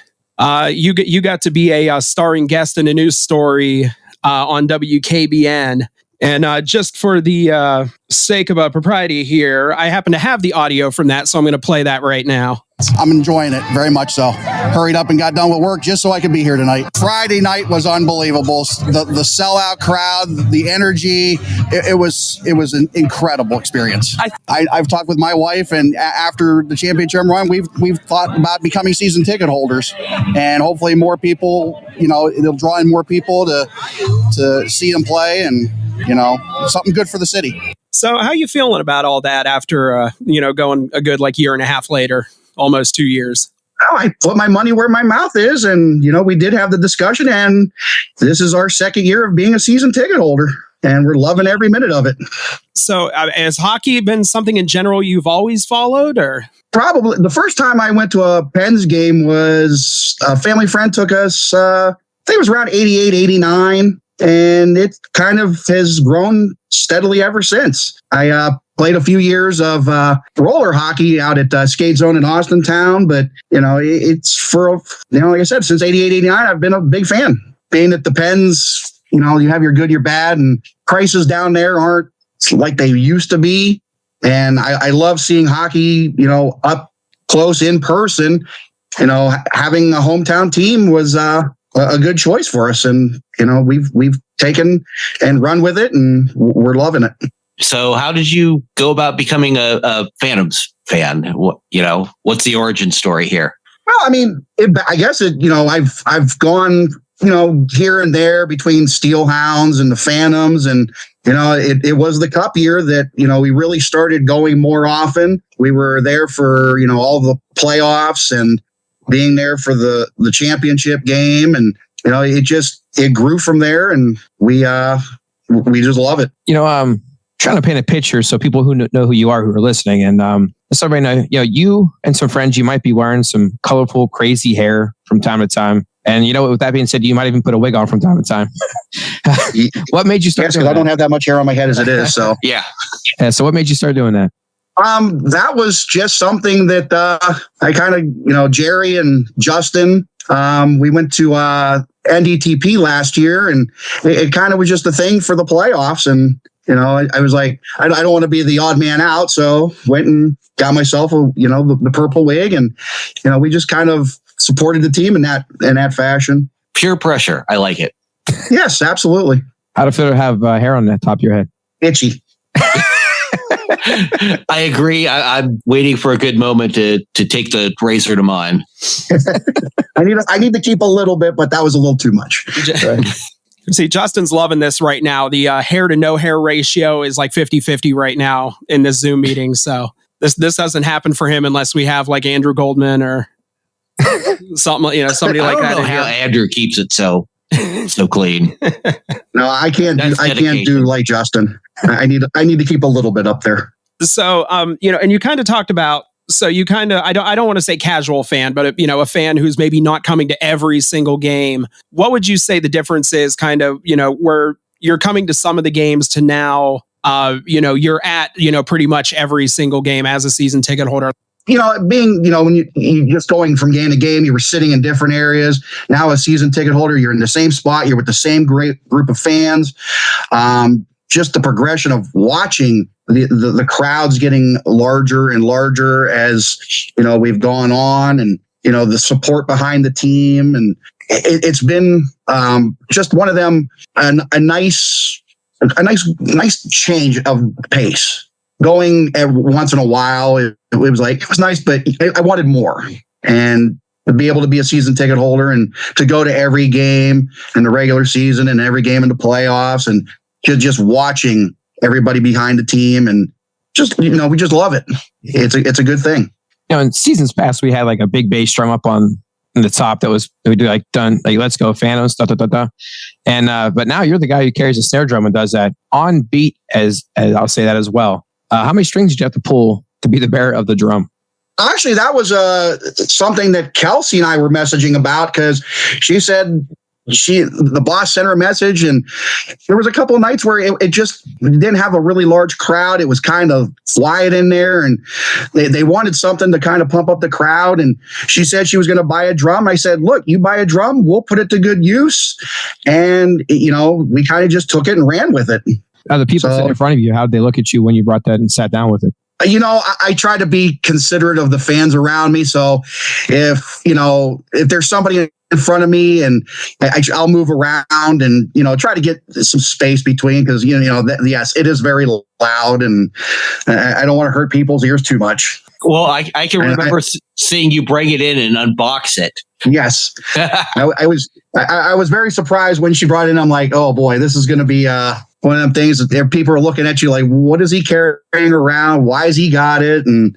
Speaker 14: you got to be a starring guest in a news story on WKBN. And just for the sake of propriety here, I happen to have the audio from that, so I'm going to play that right now.
Speaker 23: I'm enjoying it very much so. Hurried up and got done with work just so I could be here tonight. Friday night was unbelievable. The sellout crowd, the energy, it was an incredible experience. I've talked with my wife, and after the championship run, we've thought about becoming season ticket holders, and hopefully more people, it'll draw in more people to see them play, and something good for the city.
Speaker 14: So how you feeling about all that after, going a good year and a half later, almost 2 years?
Speaker 23: Oh, I put my money where my mouth is. And, we did have the discussion, and this is our second year of being a season ticket holder, and we're loving every minute of it.
Speaker 14: So has hockey been something in general you've always followed, or?
Speaker 23: Probably. The first time I went to a Pens game was a family friend took us, I think it was around 88, 89. And it kind of has grown steadily ever since. I played a few years of roller hockey out at Skate Zone in Austintown, but it's for like I said, since 88, 89, I've been a big fan. Being at the Pens, you have your good, your bad, and prices down there aren't like they used to be. And I love seeing hockey, up close in person. Having a hometown team was a good choice for us, and we've taken and run with it, and we're loving it.
Speaker 15: So how did you go about becoming a Phantoms fan? What's the origin story here?
Speaker 23: Well, I mean, I guess I've gone here and there between Steelhounds and the Phantoms, and it was the Cup year that we really started going more often. We were there for all the playoffs and being there for the championship game, and it grew from there, and we just love it.
Speaker 7: Trying to paint a picture so people who know who you are, who are listening, and so right now, you and some friends, you might be wearing some colorful, crazy hair from time to time, and with that being said, you might even put a wig on from time to time. What made you start?
Speaker 23: Because I don't have that much hair on my head as it is, so
Speaker 15: yeah.
Speaker 7: So what made you start doing that?
Speaker 23: That was just something that I kind of, Jerry and Justin, we went to NDTP last year, and it kind of was just a thing for the playoffs. And, I was like, I don't want to be the odd man out. So went and got myself, the purple wig. And, we just kind of supported the team in that fashion.
Speaker 15: Pure pressure. I like it.
Speaker 23: Yes, absolutely.
Speaker 7: How'd it feel to have hair on the top of your head?
Speaker 23: Itchy.
Speaker 15: I agree. I'm waiting for a good moment to take the razor to mine.
Speaker 23: I need to keep a little bit, but that was a little too much. Right.
Speaker 14: See, Justin's loving this right now. The hair to no hair ratio is like 50-50 right now in this Zoom meeting. So this doesn't happen for him unless we have like Andrew Goldman or something, somebody like that.
Speaker 15: I don't know how Andrew keeps it so clean.
Speaker 23: No, I can't do like Justin. I need to keep a little bit up there.
Speaker 14: So, and you kind of talked about, I don't want to say casual fan, but a fan who's maybe not coming to every single game. What would you say the difference is kind of, where you're coming to some of the games to now, you're at, pretty much every single game as a season ticket holder?
Speaker 23: Being, when you just going from game to game, you were sitting in different areas. Now a season ticket holder, you're in the same spot. You're with the same great group of fans. Just the progression of watching the crowds getting larger and larger as, we've gone on, and, the support behind the team. And it's been just one of them, a nice change of pace. Going once in a while, it was nice, but I wanted more. And to be able to be a season ticket holder and to go to every game in the regular season and every game in the playoffs, and just watching everybody behind the team, and just, we just love it. It's a good thing.
Speaker 7: In seasons past, we had like a big bass drum up on the top that we do let's go Phantoms, and but now you're the guy who carries the snare drum and does that on beat as I'll say that as well. How many strings did you have to pull to be the bearer of the drum?
Speaker 23: Actually, that was something that Kelsey and I were messaging about, because she said the boss sent her a message, and there was a couple of nights where it just didn't have a really large crowd. It was kind of quiet in there, and they wanted something to kind of pump up the crowd. And she said she was going to buy a drum. I said, look, you buy a drum, we'll put it to good use. And, we kind of just took it and ran with it.
Speaker 7: The people sitting in front of you, how'd they look at you when you brought that and sat down with it?
Speaker 23: I try to be considerate of the fans around me. So if there's somebody in front of me, and I'll move around and, try to get some space between, because, yes, it is very loud, and I don't want to hurt people's ears too much.
Speaker 15: Well, I can remember seeing you bring it in and unbox it.
Speaker 23: Yes. I was very surprised when she brought it in. I'm like, oh boy, this is going to be one of them things that people are looking at you like, what is he carrying around? Why has he got it? And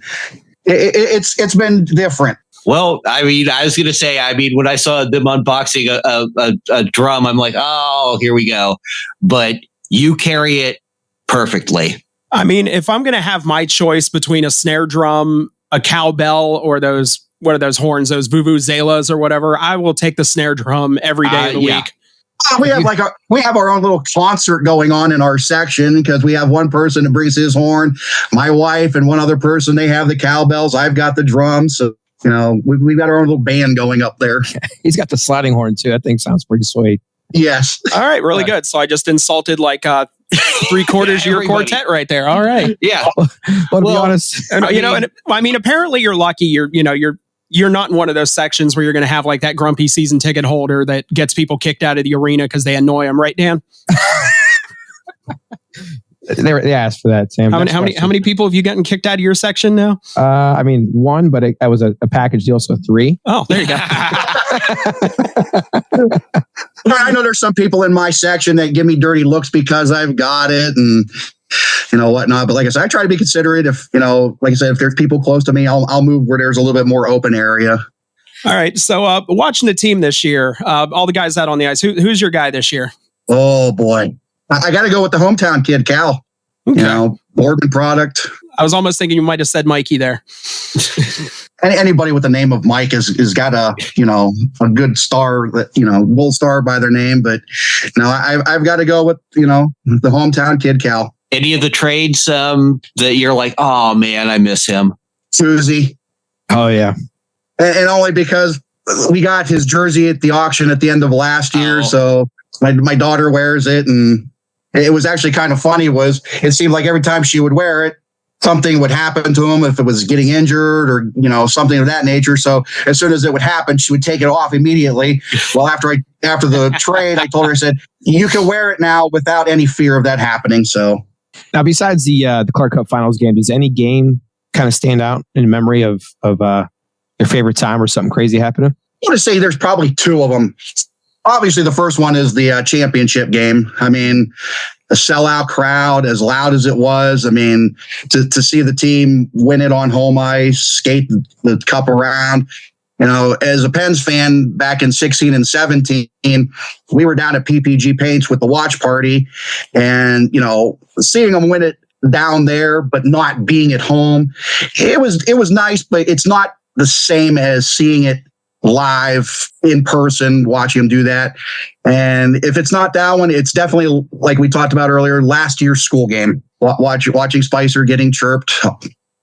Speaker 23: it's been different.
Speaker 15: Well, I was going to say, when I saw them unboxing a drum, I'm like, oh, here we go. But you carry it perfectly.
Speaker 14: If I'm going to have my choice between a snare drum, a cowbell, or those, what are those horns, those vuvuzelas or whatever, I will take the snare drum every day of the week.
Speaker 23: We have our own little concert going on in our section, because we have one person that brings his horn, my wife and one other person, they have the cowbells. I've got the drums. So, we've got our own little band going up there.
Speaker 7: He's got the sliding horn too. That thing sounds pretty sweet.
Speaker 23: Yes.
Speaker 14: All right. Really good. So I just insulted like 3/4 of your quartet right there. All right.
Speaker 15: Yeah.
Speaker 7: Well, to be honest,
Speaker 14: apparently you're lucky. You're not in one of those sections where you're going to have like that grumpy season ticket holder that gets people kicked out of the arena because they annoy them, right, Dan?
Speaker 7: They asked for that, Sam.
Speaker 14: How many people have you gotten kicked out of your section now?
Speaker 7: One, but that was a package deal, so 3.
Speaker 14: Oh, there you go.
Speaker 23: I know there's some people in my section that give me dirty looks because I've got it and whatnot. But like I said, I try to be considerate. If if there's people close to me, I'll move where there's a little bit more open area.
Speaker 14: All right. So watching the team this year, all the guys out on the ice, who's your guy this year?
Speaker 23: Oh boy, I got to go with the hometown kid, Cal. Okay. Boardman product.
Speaker 14: I was almost thinking you might have said Mikey there.
Speaker 23: Anybody with the name of Mike has got a good star, that gold star by their name. But no, I've got to go with the hometown kid, Cal.
Speaker 15: Any of the trades that you're like, oh man, I miss him?
Speaker 23: Susie.
Speaker 7: Oh yeah.
Speaker 23: And only because we got his jersey at the auction at the end of last year. So my daughter wears it. And it was actually kind of funny it seemed like every time she would wear it, something would happen to him, if it was getting injured or, something of that nature. So as soon as it would happen, she would take it off immediately. Well, after the trade, I told her, I said, you can wear it now without any fear of that happening. So
Speaker 7: now, besides the Clark Cup Finals game, does any game kind of stand out in memory of your favorite time or something crazy happening?
Speaker 23: I want to say there's probably two of them. Obviously, the first one is the championship game. I mean, a sellout crowd, as loud as it was. I mean, to see the team win it on home ice, skate the cup around. As a Pens fan back in 16 and 17, we were down at PPG Paints with the watch party, and seeing them win it down there, but not being at home, it was nice, but it's not the same as seeing it live in person, watching them do that. And if it's not that one, it's definitely, like we talked about earlier, last year's school game. Watching Spicer getting chirped,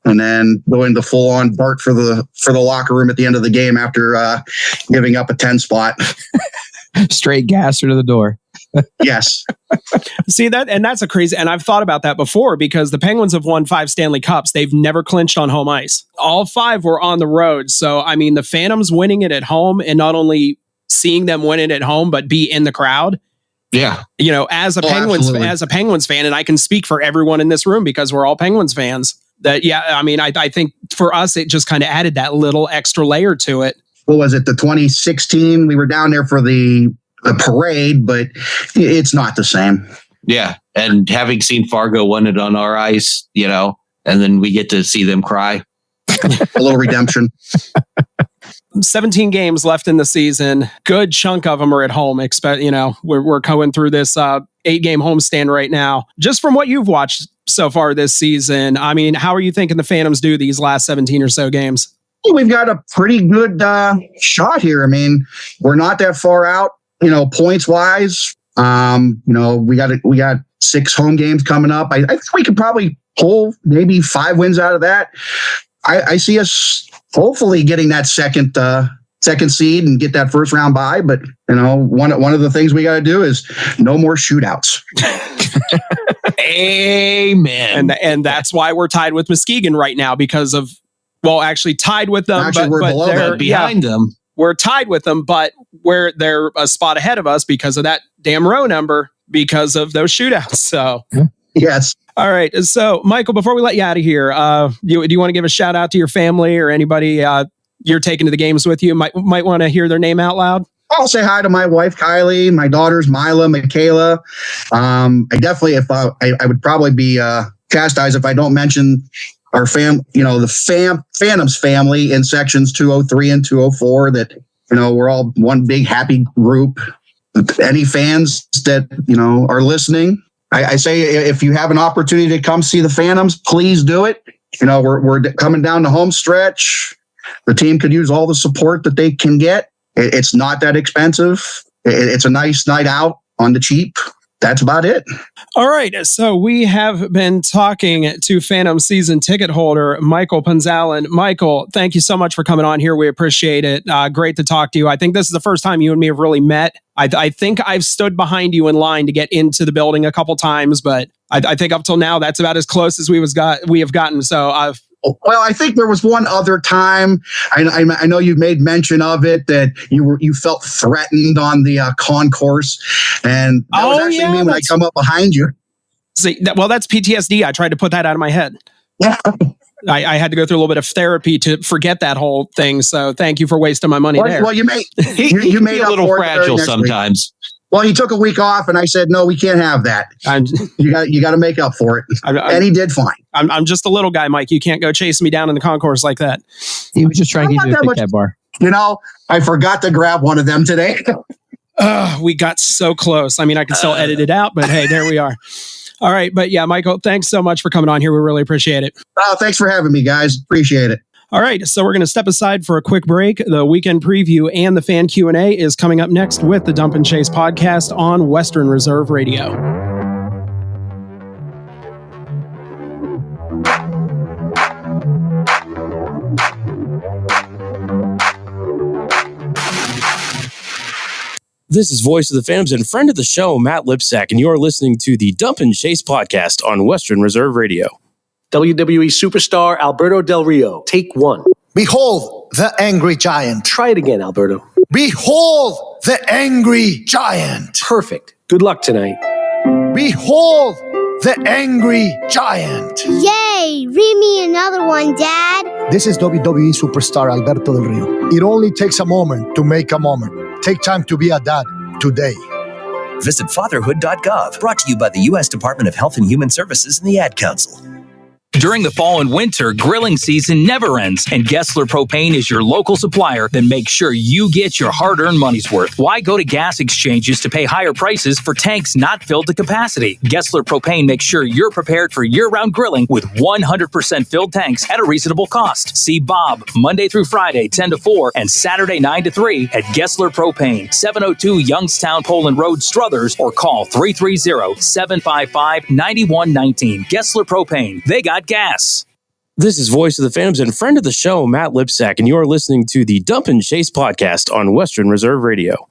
Speaker 23: and then going the full on Bart for the locker room at the end of the game after giving up a 10 spot.
Speaker 7: Straight gasser to the door.
Speaker 23: Yes.
Speaker 14: See that, and that's a crazy. And I've thought about that before, because the Penguins have won 5 Stanley Cups. They've never clinched on home ice. All 5 were on the road. So I mean, the Phantoms winning it at home, and not only seeing them win it at home, but be in the crowd.
Speaker 15: Yeah.
Speaker 14: As a Penguins fan, and I can speak for everyone in this room because we're all Penguins fans. I think for us, it just kind of added that little extra layer to it.
Speaker 23: What was it? The 2016, we were down there for the parade, but it's not the same.
Speaker 15: Yeah. And having seen Fargo win it on our ice, and then we get to see them cry.
Speaker 23: A little redemption.
Speaker 14: 17 games left in the season. Good chunk of them are at home. We're going through this 8-game homestand right now. Just from what you've watched so far this season, I mean, how are you thinking the Phantoms do these last 17 or so games?
Speaker 23: We've got a pretty good shot here. I mean, we're not that far out, points wise. We got 6 home games coming up. I think we could probably pull maybe 5 wins out of that. I see us hopefully getting that second seed and get that first round bye. But one of the things we got to do is no more shootouts.
Speaker 15: Amen.
Speaker 14: And that's why we're tied with Muskegon right now, because of, well, actually tied with them,
Speaker 23: actually,
Speaker 14: but
Speaker 23: they're
Speaker 15: behind them.
Speaker 14: We're tied with them, but they're a spot ahead of us because of that damn row number, because of those shootouts. So
Speaker 23: yes.
Speaker 14: All right. So Michael, before we let you out of here, do you want to give a shout out to your family or anybody you're taking to the games with you? Might want to hear their name out loud.
Speaker 23: I'll say hi to my wife, Kylie, my daughters, Mila, Michaela. I definitely, I would probably be chastised if I don't mention our the Phantoms family in sections 203 and 204, that, we're all one big happy group. Any fans that, are listening, I say, if you have an opportunity to come see the Phantoms, please do it. We're coming down the home stretch. The team could use all the support that they can get. It's not that expensive. It's a nice night out on the cheap. That's about it.
Speaker 14: All right. So we have been talking to Phantom season ticket holder Michael Punzalan. Michael, thank you so much for coming on here. We appreciate it. Great to talk to you. I think this is the first time you and me have really met. I think I've stood behind you in line to get into the building a couple times, but I think up till now, that's about as close as we have gotten. So
Speaker 23: well, I think there was one other time. I know you made mention of it, that you felt threatened on the concourse, and that was actually me when I come up behind you.
Speaker 14: See, that's PTSD. I tried to put that out of my head.
Speaker 23: Yeah.
Speaker 14: I had to go through a little bit of therapy to forget that whole thing. So thank you for wasting my money there.
Speaker 23: Well, you made
Speaker 15: a little fragile sometimes.
Speaker 23: Well, he took a week off, and I said, "No, we can't have that. You got to make up for it." And he did fine.
Speaker 14: I'm just a little guy, Mike. You can't go chase me down in the concourse like that.
Speaker 7: He was just trying to get you to pick that bar.
Speaker 23: I forgot to grab one of them today.
Speaker 14: We got so close. I mean, I can still edit it out, but hey, there we are. All right, but yeah, Michael, thanks so much for coming on here. We really appreciate it.
Speaker 23: Thanks for having me, guys. Appreciate it.
Speaker 14: All right, so we're going to step aside for a quick break. The weekend preview and the fan Q&A is coming up next with the Dump and Chase podcast on Western Reserve Radio.
Speaker 21: This is Voice of the Phantoms and friend of the show, Matt Lipsack, and you're listening to the Dump and Chase podcast on Western Reserve Radio.
Speaker 8: WWE superstar Alberto Del Rio, take one.
Speaker 11: Behold the angry giant.
Speaker 8: Try it again, Alberto.
Speaker 11: Behold the angry giant.
Speaker 8: Perfect. Good luck tonight.
Speaker 11: Behold the angry giant.
Speaker 3: Yay! Read me another one, Dad.
Speaker 11: This is WWE superstar Alberto Del Rio. It only takes a moment to make a moment. Take time to be a dad today.
Speaker 4: Visit fatherhood.gov, brought to you by the U.S. Department of Health and Human Services and the Ad Council.
Speaker 5: During the fall and winter, grilling season never ends, and Gessler Propane is your local supplier that makes sure you get your hard-earned money's worth. Why go to gas exchanges to pay higher prices for tanks not filled to capacity? Gessler Propane makes sure you're prepared for year-round grilling with 100% filled tanks at a reasonable cost. See Bob Monday through Friday, 10 to 4, and Saturday, 9 to 3 at Gessler Propane, 702 Youngstown Poland Road, Struthers, or call 330-755-9119. Gessler Propane. They got gas.
Speaker 21: This is Voice of the Phantoms and friend of the show, Matt Lipsack, and you're listening to the Dump and Chase podcast on Western Reserve Radio.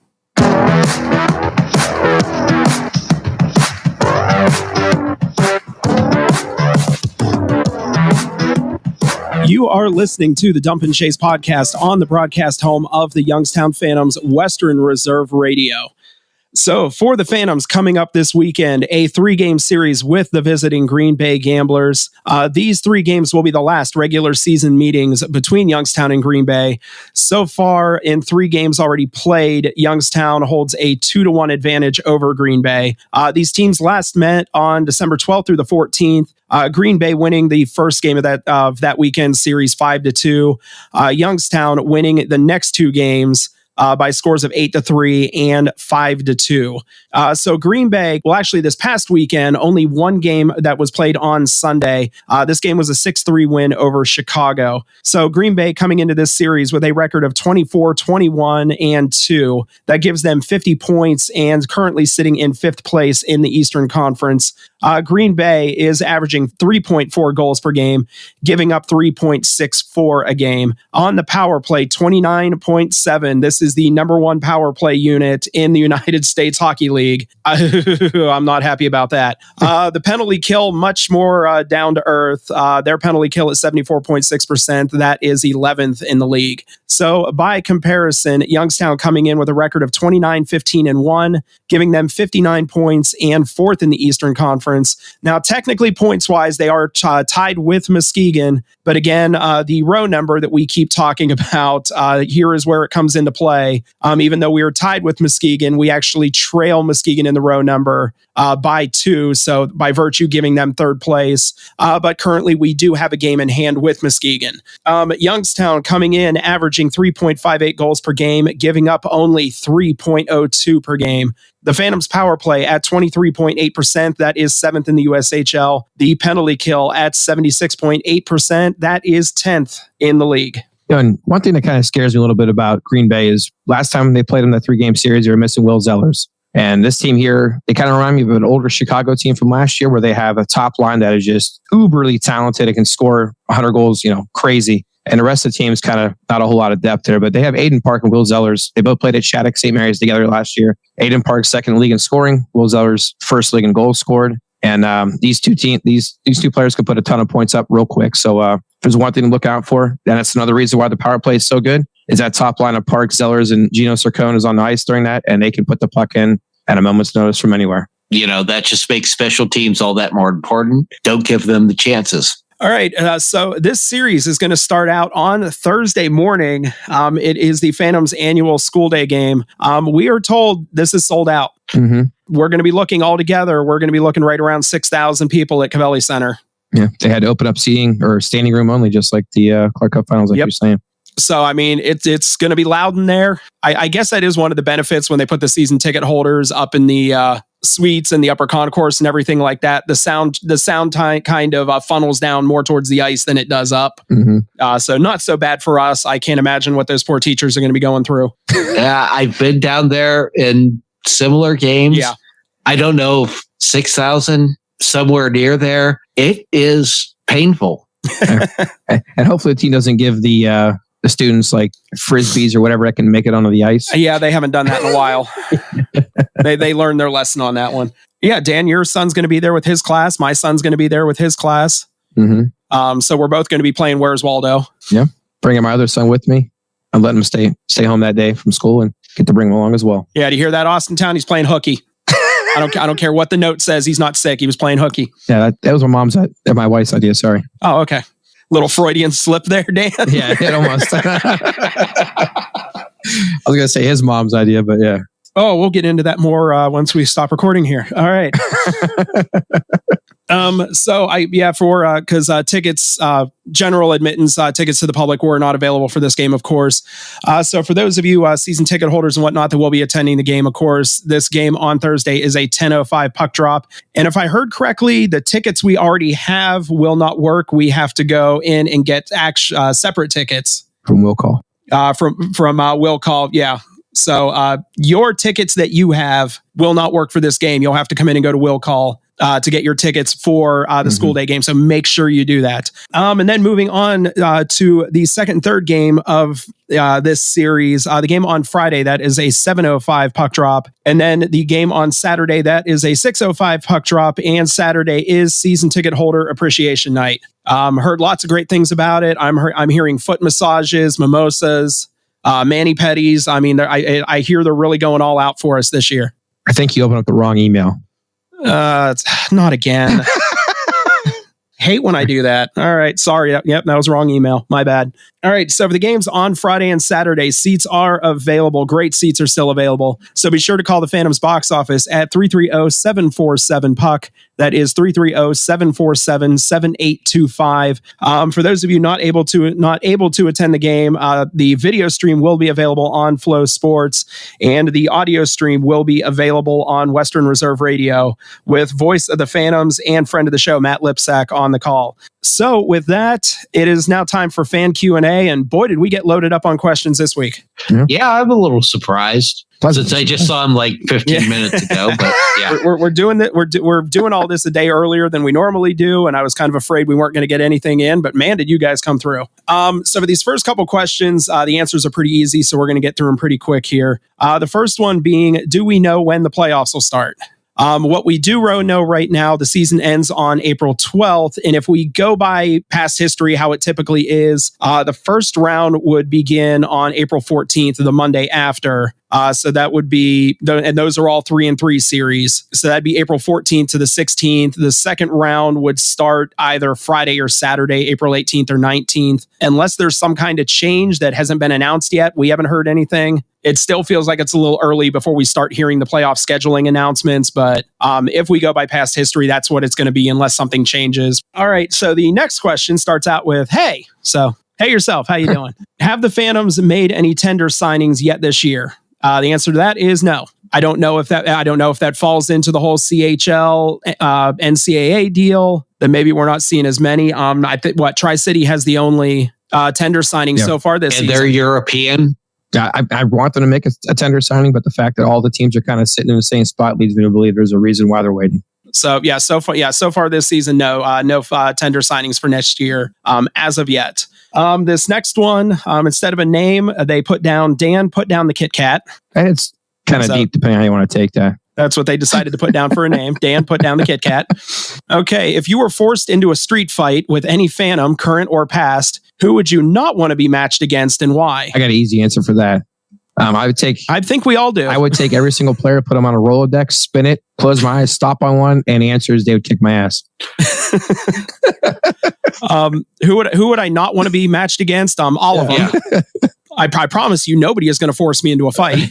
Speaker 14: You are listening to the Dump and Chase podcast on the broadcast home of the Youngstown Phantoms, Western Reserve Radio. So for the Phantoms coming up this weekend, a 3-game series with the visiting Green Bay Gamblers. These 3 games will be the last regular season meetings between Youngstown and Green Bay. So far, in 3 games already played, Youngstown holds a 2-1 advantage over Green Bay. These teams last met on December 12th through the 14th. Green Bay winning the first game of that weekend series 5-2. Youngstown winning the next 2 games by scores of 8-3 and 5-2. So Green Bay, well, actually this past weekend, only 1 game that was played on Sunday. This game was a 6-3 win over Chicago. So Green Bay coming into this series with a record of 24-21-2. That gives them 50 points and currently sitting in 5th place in the Eastern Conference. Green Bay is averaging 3.4 goals per game, giving up 3.64 a game. On the power play, 29.7. This is the number 1 power play unit in the United States Hockey League. I'm not happy about that. The penalty kill, much more down to earth. Their penalty kill is 74.6%. That is 11th in the league. So by comparison, Youngstown coming in with a record of 29-15-1, giving them 59 points and 4th in the Eastern Conference. Now, technically, points-wise, they are tied with Muskegon. But again, the row number that we keep talking about, here is where it comes into play. Even though we are tied with Muskegon, we actually trail Muskegon in the row number by 2. So by virtue, giving them 3rd place. But currently, we do have a game in hand with Muskegon. Youngstown coming in, averaging 3.58 goals per game, giving up only 3.02 per game. The Phantoms power play at 23.8%. That is 7th in the USHL. The penalty kill at 76.8%. That is 10th in the league.
Speaker 7: And one thing that kind of scares me a little bit about Green Bay is last time they played in the 3-game series, they were missing Will Zellers. And this team here, they kind of remind me of an older Chicago team from last year where they have a top line that is just uberly talented. It can score 100 goals, crazy. And the rest of the team is kind of not a whole lot of depth there, but they have Aiden Park and Will Zellers. They both played at Shattuck St. Mary's together last year. Aiden Park, 2nd league in scoring. Will Zellers, 1st league in goals scored. And these two players could put a ton of points up real quick. So if there's one thing to look out for, and that's another reason why the power play is so good, is that top line of Park, Zellers, and Gino Cercone is on the ice during that, and they can put the puck in at a moment's notice from anywhere.
Speaker 15: That just makes special teams all that more important. Don't give them the chances.
Speaker 14: All right, so this series is going to start out on Thursday morning. It is the Phantoms annual school day game. We are told this is sold out.
Speaker 7: Mm-hmm.
Speaker 14: We're going to be looking all together. We're going to be looking right around 6,000 people at Cavelli Center.
Speaker 7: Yeah, they had to open up seating or standing room only, just like the Clark Cup Finals, like you're saying.
Speaker 14: So, I mean, it's going to be loud in there. I guess that is one of the benefits when they put the season ticket holders up in the suites and the upper concourse and everything like that. The sound kind of funnels down more towards the ice than it does up.
Speaker 7: Mm-hmm.
Speaker 14: So not so bad for us. I can't imagine what those poor teachers are going to be going through.
Speaker 15: Yeah, I've been down there in similar games.
Speaker 14: Yeah.
Speaker 15: I don't know if 6,000 somewhere near there. It is painful.
Speaker 7: And hopefully the team doesn't give the the students like frisbees or whatever that can make it onto the ice.
Speaker 14: Yeah, they haven't done that in a while. They learned their lesson on that one. Yeah, Dan, your son's going to be there with his class. My son's going to be there with his class.
Speaker 7: Mm-hmm.
Speaker 14: So we're both going to be playing Where's Waldo.
Speaker 7: Yeah, bringing my other son with me. I'm letting him stay home that day from school and get to bring him along as well.
Speaker 14: Yeah, do you hear that, Austin Town? He's playing hooky. I don't care what the note says. He's not sick. He was playing hooky.
Speaker 7: Yeah, that was my wife's idea. Sorry.
Speaker 14: Oh, okay. Little Freudian slip there, Dan.
Speaker 7: Yeah, it almost. I was gonna say his mom's idea, but yeah.
Speaker 14: Oh, we'll get into that more once we stop recording here. All right. Because tickets, general admittance tickets to the public were not available for this game, of course. So for those of you season ticket holders and whatnot that will be attending the game, of course, this game on Thursday is a 10:05 puck drop. And if I heard correctly, the tickets we already have will not work. We have to go in and get separate tickets
Speaker 7: from Will Call.
Speaker 14: From Will Call, yeah. So your tickets that you have will not work for this game. You'll have to come in and go to Will Call to get your tickets for the school day game. So make sure you do that. And then moving on to the second and third game of this series, the game on Friday, that is a 7:05 puck drop. And then the game on Saturday, that is a 6:05 puck drop. And Saturday is season ticket holder appreciation night. Heard lots of great things about it. I'm hearing foot massages, mimosas, mani-pedis. I mean, I hear they're really going all out for us this year.
Speaker 7: I think you opened up the wrong email.
Speaker 14: Not again. Hate when I do that. All right. Sorry. Yep. That was wrong email. My bad. All right. So for the games on Friday and Saturday, seats are available. Great seats are still available. So be sure to call the Phantoms box office at 330-747-PUCK. That is 330-747-7825. For those of you not able to attend the game, the video stream will be available on Flow Sports, and the audio stream will be available on Western Reserve Radio with voice of the Phantoms and friend of the show, Matt Lipsack, on the call. So with that, it is now time for fan Q&A, and boy, did we get loaded up on questions this week.
Speaker 15: Yeah, I'm a little surprised since I just saw him like 15 minutes ago. But yeah,
Speaker 14: we're doing that. We're doing all this a day earlier than we normally do, and I was kind of afraid we weren't going to get anything in. But man, did you guys come through! So for these first couple questions, the answers are pretty easy, so we're going to get through them pretty quick here. The first one being, do we know when the playoffs will start? What we do know right now, the season ends on April 12th. And if we go by past history, how it typically is, the first round would begin on April 14th, the Monday after. So that would be, and those are all 3-3 series. So that'd be April 14th to the 16th. The second round would start either Friday or Saturday, April 18th or 19th. Unless there's some kind of change that hasn't been announced yet, we haven't heard anything. It still feels like it's a little early before we start hearing the playoff scheduling announcements. But if we go by past history, that's what it's going to be unless something changes. All right. So the next question starts out with, hey. So, hey yourself, how you doing? Have the Phantoms made any tender signings yet this year? The answer to that is no. I don't know if that falls into the whole CHL NCAA deal. Then maybe we're not seeing as many. I think Tri-City has the only tender signing so far this season.
Speaker 15: And they're European.
Speaker 7: Yeah, I want them to make a tender signing, but the fact that all the teams are kind of sitting in the same spot leads me to believe there's a reason why they're waiting.
Speaker 14: So far this season, no tender signings for next year as of yet. This next one, instead of a name, they put down the Kit Kat.
Speaker 7: And it's kind of deep depending on how you want to take that.
Speaker 14: That's what they decided to put down for a name. Dan put down the Kit Kat. Okay, if you were forced into a street fight with any Phantom, current or past, who would you not want to be matched against and why?
Speaker 7: I got an easy answer for that. I
Speaker 14: think we all do.
Speaker 7: I would take every single player, put them on a Rolodex, spin it, close my eyes, stop on one, and the answer is they would kick my ass.
Speaker 14: Who would I not want to be matched against? All of them. Yeah. I promise you, nobody is going to force me into a fight.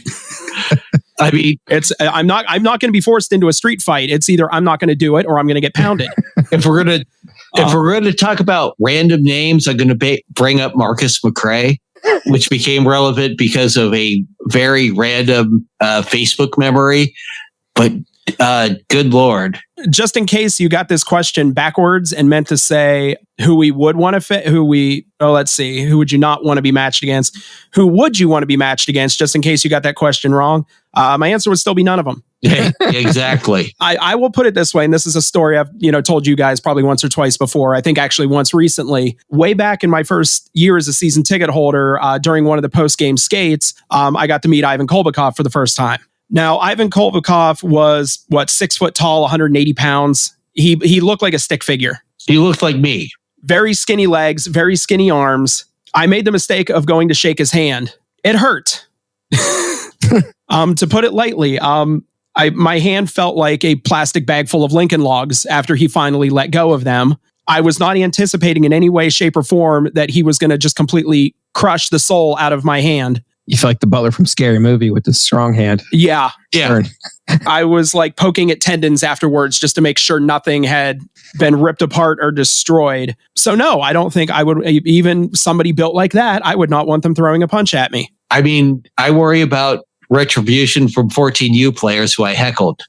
Speaker 15: I mean,
Speaker 14: I'm not going to be forced into a street fight. It's either I'm not going to do it or I'm going to get pounded.
Speaker 15: If we're going to talk about random names, I'm going to bring up Marcus McRae, which became relevant because of a very random Facebook memory. But Good Lord.
Speaker 14: Just in case you got this question backwards and meant to say who we would want to fit, who would you not want to be matched against? Who would you want to be matched against? Just in case you got that question wrong. My answer would still be none of them.
Speaker 15: Yeah, exactly.
Speaker 14: I will put it this way, and this is a story I've told you guys probably once or twice before. I think actually once recently, way back in my first year as a season ticket holder, during one of the post-game skates, I got to meet Ivan Kolbakov for the first time. Now, Ivan Kolbakov was 6 foot tall, 180 pounds. He looked like a stick figure.
Speaker 15: He looked like me.
Speaker 14: Very skinny legs, very skinny arms. I made the mistake of going to shake his hand. It hurt. To put it lightly, my hand felt like a plastic bag full of Lincoln Logs after he finally let go of them. I was not anticipating in any way, shape, or form that he was going to just completely crush the soul out of my hand.
Speaker 7: You feel like the butler from Scary Movie with the strong hand.
Speaker 14: Yeah. I was like poking at tendons afterwards just to make sure nothing had been ripped apart or destroyed. So no, I don't think I would, even somebody built like that, I would not want them throwing a punch at me.
Speaker 15: I mean, I worry about retribution from 14U players who I heckled.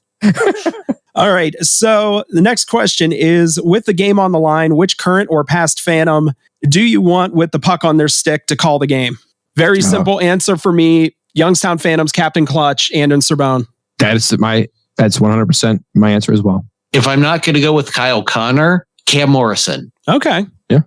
Speaker 14: All right. So the next question is, with the game on the line, which current or past Phantom do you want with the puck on their stick to call the game? Very simple answer for me. Youngstown Phantoms, Captain Clutch, Andon Serbone.
Speaker 7: That's 100% my answer as well.
Speaker 15: If I'm not going to go with Kyle Connor, Cam Morrison.
Speaker 14: Okay.
Speaker 7: Yeah.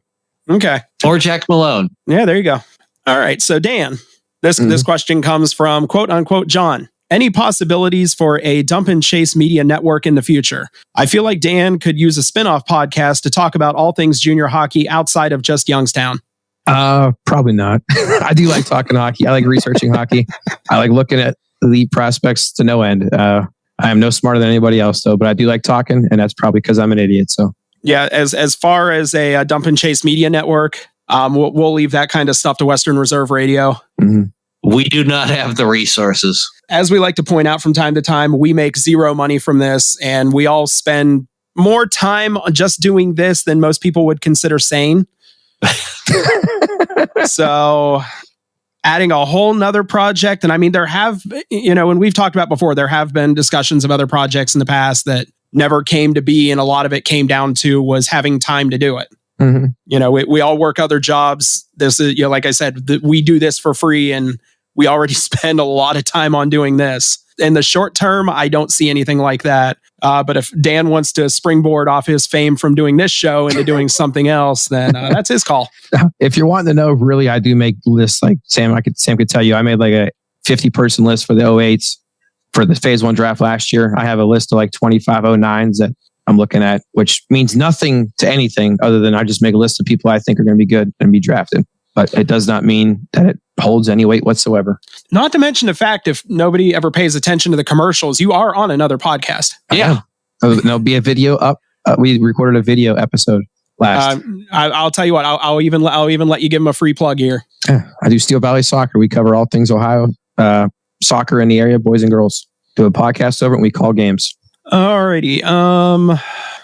Speaker 14: Okay.
Speaker 15: Or Jack Malone.
Speaker 14: Yeah, there you go. All right. So Dan, this question comes from quote unquote John. Any possibilities for a Dump and Chase media network in the future? I feel like Dan could use a spinoff podcast to talk about all things junior hockey outside of just Youngstown.
Speaker 7: Probably not. I do like talking hockey. I like researching hockey. I like looking at elite prospects to no end. I am no smarter than anybody else, though, but I do like talking, and that's probably because I'm an idiot. So
Speaker 14: yeah, as far as a Dump and Chase media network, we'll leave that kind of stuff to Western Reserve Radio.
Speaker 7: Mm-hmm.
Speaker 15: We do not have the resources.
Speaker 14: As we like to point out from time to time, we make zero money from this, and we all spend more time just doing this than most people would consider sane. So adding a whole nother project. And I mean, there have, and we've talked about before, there have been discussions of other projects in the past that never came to be. And a lot of it came down to was having time to do it.
Speaker 7: Mm-hmm.
Speaker 14: We all work other jobs. This is, like I said, we do this for free, and we already spend a lot of time on doing this. In the short term, I don't see anything like that. But if Dan wants to springboard off his fame from doing this show into doing something else, then that's his call.
Speaker 7: If you're wanting to know, really, I do make lists like Sam could tell you. I made like a 50-person list for the 08s for the phase 1 draft last year. I have a list of like 25 09s that I'm looking at, which means nothing to anything other than I just make a list of people I think are going to be good and be drafted. But it does not mean that it holds any weight whatsoever.
Speaker 14: Not to mention the fact, if nobody ever pays attention to the commercials, you are on another podcast.
Speaker 15: Yeah.
Speaker 7: There'll be a video up. We recorded a video episode last.
Speaker 14: I'll tell you what, I'll even let you give them a free plug here.
Speaker 7: I do Steel Valley Soccer. We cover all things Ohio soccer in the area, boys and girls. Do a podcast over it and we call games.
Speaker 14: Alrighty.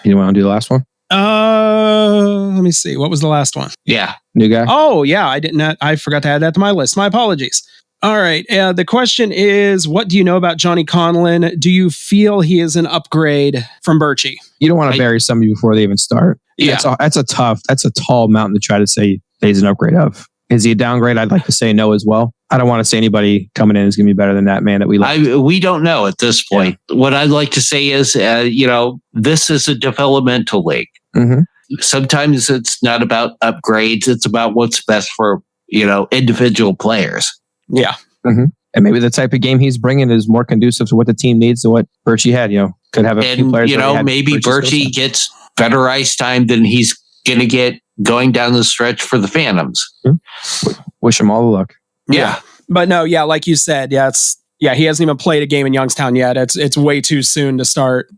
Speaker 7: You want to do the last one?
Speaker 14: Let me see. What was the last one?
Speaker 15: Yeah.
Speaker 7: New guy.
Speaker 14: Oh, yeah. I forgot to add that to my list. My apologies. All right. The question is, what do you know about Johnny Conlon? Do you feel he is an upgrade from Birchie?
Speaker 7: You don't want to bury somebody before they even start.
Speaker 14: Yeah.
Speaker 7: That's a tall mountain to try to say he's an upgrade of. Is he a downgrade? I'd like to say no as well. I don't want to say anybody coming in is going to be better than that man that we like.
Speaker 15: We don't know at this point. Yeah. What I'd like to say is, this is a developmental league.
Speaker 7: Mm-hmm.
Speaker 15: Sometimes it's not about upgrades. It's about what's best for, individual players.
Speaker 14: Yeah.
Speaker 7: Mm-hmm. And maybe the type of game he's bringing is more conducive to what the team needs than what Birchie had. Could have a few players.
Speaker 15: Maybe Birchie gets better ice time than he's going to get going down the stretch for the Phantoms.
Speaker 7: Mm-hmm. Wish him all the luck.
Speaker 14: Yeah. But no, yeah, like you said, he hasn't even played a game in Youngstown yet. It's way too soon to start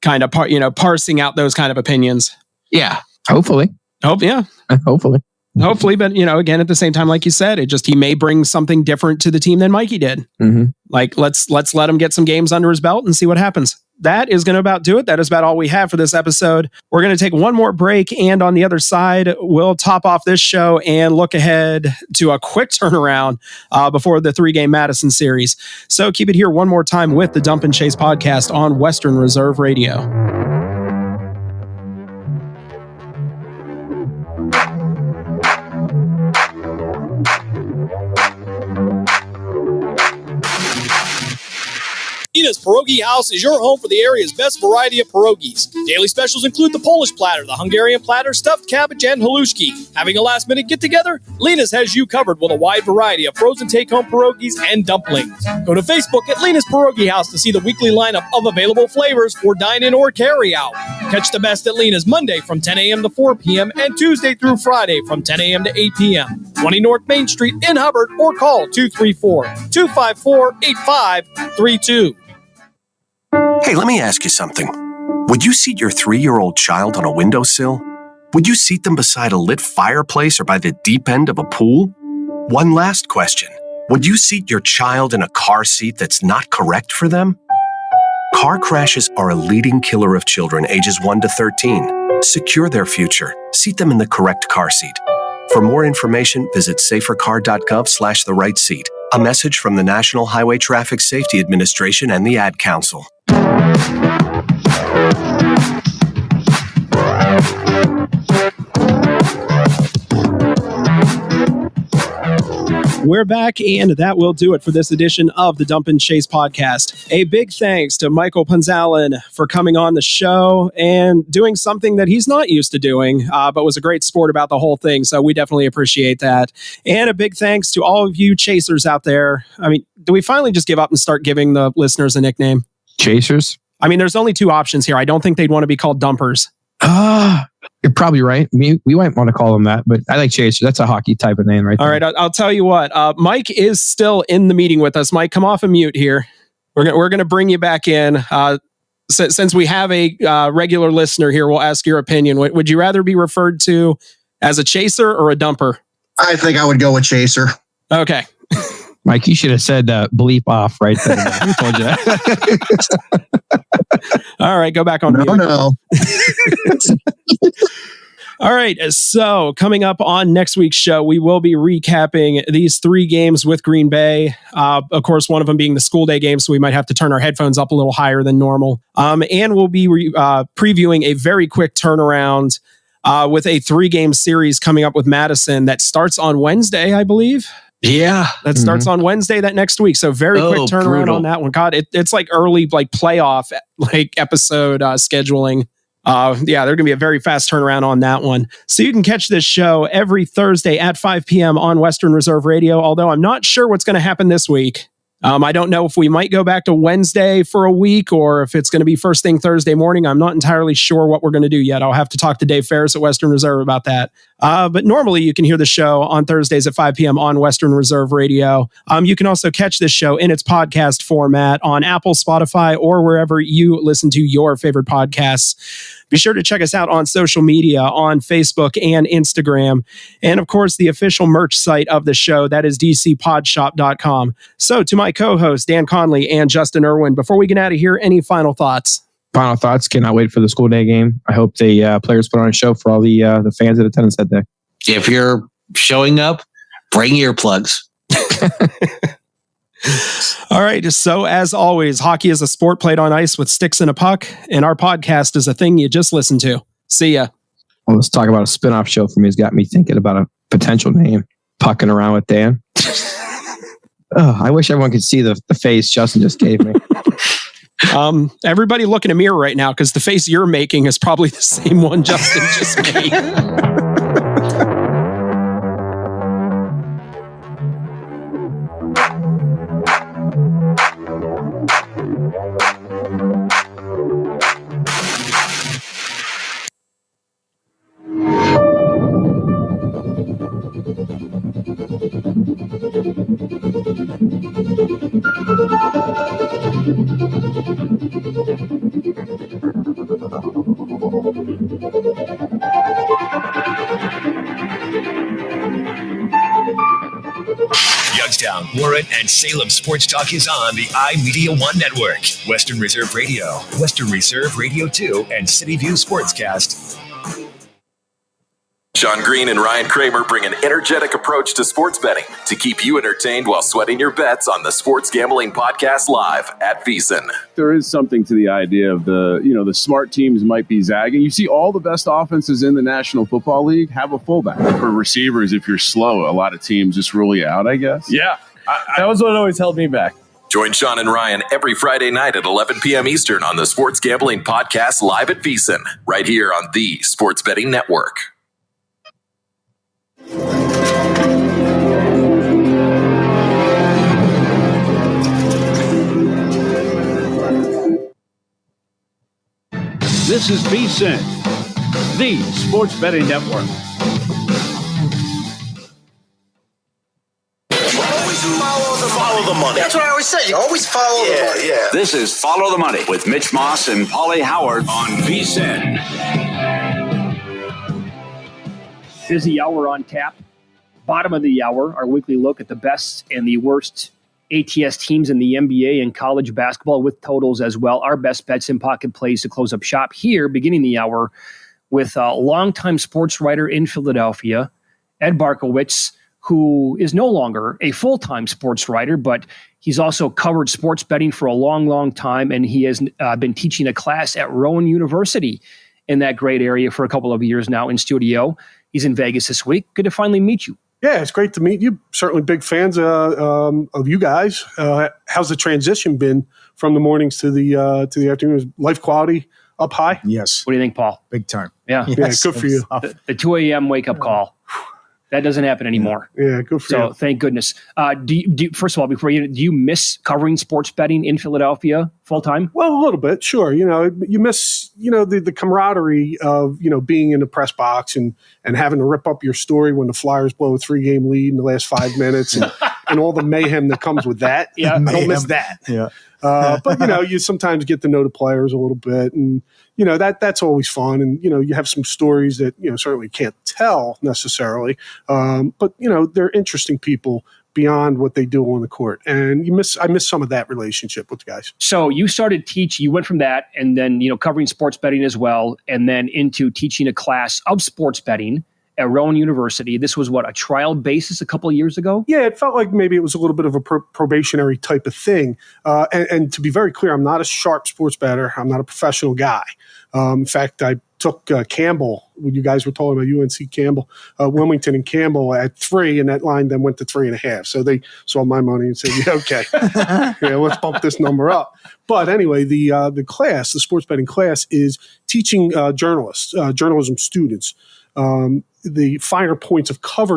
Speaker 14: kind of parsing out those kind of opinions.
Speaker 15: Yeah.
Speaker 7: Hopefully.
Speaker 14: Yeah.
Speaker 7: Hopefully.
Speaker 14: Hopefully, but again, at the same time, like you said, he may bring something different to the team than Mikey did.
Speaker 7: Mm-hmm.
Speaker 14: Like let's let him get some games under his belt and see what happens. That is going to about do it. That is about all we have for this episode. We're going to take one more break, and on the other side, we'll top off this show and look ahead to a quick turnaround before the 3-game Madison series. So keep it here one more time with the Dump and Chase podcast on Western Reserve Radio.
Speaker 6: Nina's Pierogi House is your home for the area's best variety of pierogies. Daily specials include the Polish platter, the Hungarian platter, stuffed cabbage, and halushki. Having a last-minute get-together? Lena's has you covered with a wide variety of frozen take-home pierogies and dumplings. Go to Facebook at Lena's Pierogi House to see the weekly lineup of available flavors for dine-in or carry-out. Catch the best at Lena's Monday from 10 a.m. to 4 p.m. and Tuesday through Friday from 10 a.m. to 8 p.m. 20 North Main Street in Hubbard, or call 234-254-8532.
Speaker 9: Hey, let me ask you something. Would you seat your 3-year-old child on a windowsill? Would you seat them beside a lit fireplace or by the deep end of a pool? One last question. Would you seat your child in a car seat that's not correct for them? Car crashes are a leading killer of children ages 1 to 13. Secure their future. Seat them in the correct car seat. For more information, visit safercar.gov/the-right-seat. A message from the National Highway Traffic Safety Administration and the Ad Council.
Speaker 14: We're back, and that will do it for this edition of the Dump and Chase podcast. A big thanks to Michael Punzalin for coming on the show and doing something that he's not used to doing, but was a great sport about the whole thing, so we definitely appreciate that. And a big thanks to all of you chasers out there. I mean, do we finally just give up and start giving the listeners a nickname?
Speaker 7: Chasers?
Speaker 14: I mean, there's only 2 options here. I don't think they'd want to be called dumpers.
Speaker 7: You're probably right. We might want to call them that, but I like Chaser. That's a hockey type of name, right?
Speaker 14: All right, I'll tell you what. Mike is still in the meeting with us. Mike, come off of mute here. We're gonna bring you back in. Since we have a regular listener here, we'll ask your opinion. Would you rather be referred to as a chaser or a dumper?
Speaker 23: I think I would go with chaser.
Speaker 14: Okay.
Speaker 7: Mike, you should have said bleep off right there. I told you that.
Speaker 14: All right, go back on mute.
Speaker 23: No.
Speaker 14: All right, so coming up on next week's show, we will be recapping these 3 games with Green Bay. Of course, one of them being the school day game, so we might have to turn our headphones up a little higher than normal. And we'll be previewing a very quick turnaround with a 3-game series coming up with Madison that starts on Wednesday, I believe.
Speaker 15: Yeah.
Speaker 14: That starts on Wednesday that next week. So very quick turnaround on that one. God, it's like early playoff episode scheduling. They're going to be a very fast turnaround on that one. So you can catch this show every Thursday at 5 p.m. on Western Reserve Radio, although I'm not sure what's going to happen this week. I don't know if we might go back to Wednesday for a week or if it's going to be first thing Thursday morning. I'm not entirely sure what we're going to do yet. I'll have to talk to Dave Ferris at Western Reserve about that. But normally you can hear the show on Thursdays at 5 p.m. on Western Reserve Radio. You can also catch this show in its podcast format on Apple, Spotify, or wherever you listen to your favorite podcasts. Be sure to check us out on social media, on Facebook and Instagram. And of course, the official merch site of the show, that is dcpodshop.com. So to my co-hosts, Dan Conley and Justin Irwin, before we get out of here, any final thoughts?
Speaker 7: Final thoughts. Cannot wait for the school day game. I hope the players put on a show for all the fans in attendance that day.
Speaker 15: If you're showing up, bring earplugs.
Speaker 14: All right. So as always, hockey is a sport played on ice with sticks and a puck, and our podcast is a thing you just listen to. See ya.
Speaker 7: Well, let's talk about a spinoff show for me. It's got me thinking about a potential name. Pucking around with Dan. I wish everyone could see the face Justin just gave me.
Speaker 14: Everybody look in a mirror right now because the face you're making is probably the same one Justin just made.
Speaker 4: Youngstown, Warren, and Salem Sports Talk is on the iMedia One Network, Western Reserve Radio, Western Reserve Radio 2, and City View Sportscast.
Speaker 10: Sean Green and Ryan Kramer bring an energetic approach to sports betting to keep you entertained while sweating your bets on the Sports Gambling Podcast Live at VEASAN.
Speaker 12: There is something to the idea of the smart teams might be zagging. You see all the best offenses in the National Football League have a fullback. For receivers, if you're slow, a lot of teams just rule you out, I guess.
Speaker 13: Yeah, that was what always held me back.
Speaker 10: Join Sean and Ryan every Friday night at 11 p.m. Eastern on the Sports Gambling Podcast Live at VEASAN, right here on the Sports Betting Network.
Speaker 24: This is VEASAN, the Sports Betting Network.
Speaker 25: Follow the money. That's what I always say. You always follow the money. Yeah.
Speaker 24: This is Follow the Money with Mitch Moss and Paulie Howard on VEASAN.
Speaker 26: Busy hour on tap. Bottom of the hour, our weekly look at the best and the worst ATS teams in the NBA and college basketball with totals as well. Our best bets and pocket plays to close up shop here, beginning the hour with a longtime sports writer in Philadelphia, Ed Barkowitz, who is no longer a full-time sports writer, but he's also covered sports betting for a long, long time, and he has been teaching a class at Rowan University in that great area for a couple of years now in studio. He's in Vegas this week. Good to finally meet you.
Speaker 27: Yeah, it's great to meet you. Certainly big fans of you guys. How's the transition been from the mornings to the afternoons? Life quality up high?
Speaker 28: Yes.
Speaker 26: What do you think, Paul?
Speaker 28: Big time.
Speaker 26: Yeah.
Speaker 27: Yes, good for you.
Speaker 26: The 2 a.m. wake-up call. That doesn't happen anymore.
Speaker 27: Yeah, good for you.
Speaker 26: So thank goodness. Do you, first of all, do you miss covering sports betting in Philadelphia full time?
Speaker 27: Well, a little bit, sure. You miss, the camaraderie of, being in the press box and having to rip up your story when the Flyers blow a 3-game lead in the last 5 minutes and all the mayhem that comes with that.
Speaker 26: Yeah,
Speaker 27: I don't miss that.
Speaker 28: Yeah.
Speaker 27: But, you sometimes get to know the players a little bit and, that's always fun. And, you have some stories that, certainly can't tell necessarily. But, they're interesting people beyond what they do on the court. And I miss some of that relationship with the guys.
Speaker 26: So you started teaching, you went from that and then, covering sports betting as well, and then into teaching a class of sports betting at Rowan University. This was a trial basis a couple of years ago?
Speaker 27: Yeah, it felt like maybe it was a little bit of a probationary type of thing. And to be very clear, I'm not a sharp sports bettor. I'm not a professional guy. In fact, I took Campbell, when you guys were talking about UNC Campbell, Wilmington and Campbell at 3, and that line then went to 3.5. So they saw my money and said, yeah, okay, let's bump this number up. But anyway, the class, the sports betting class, is teaching journalism students the finer points of coverage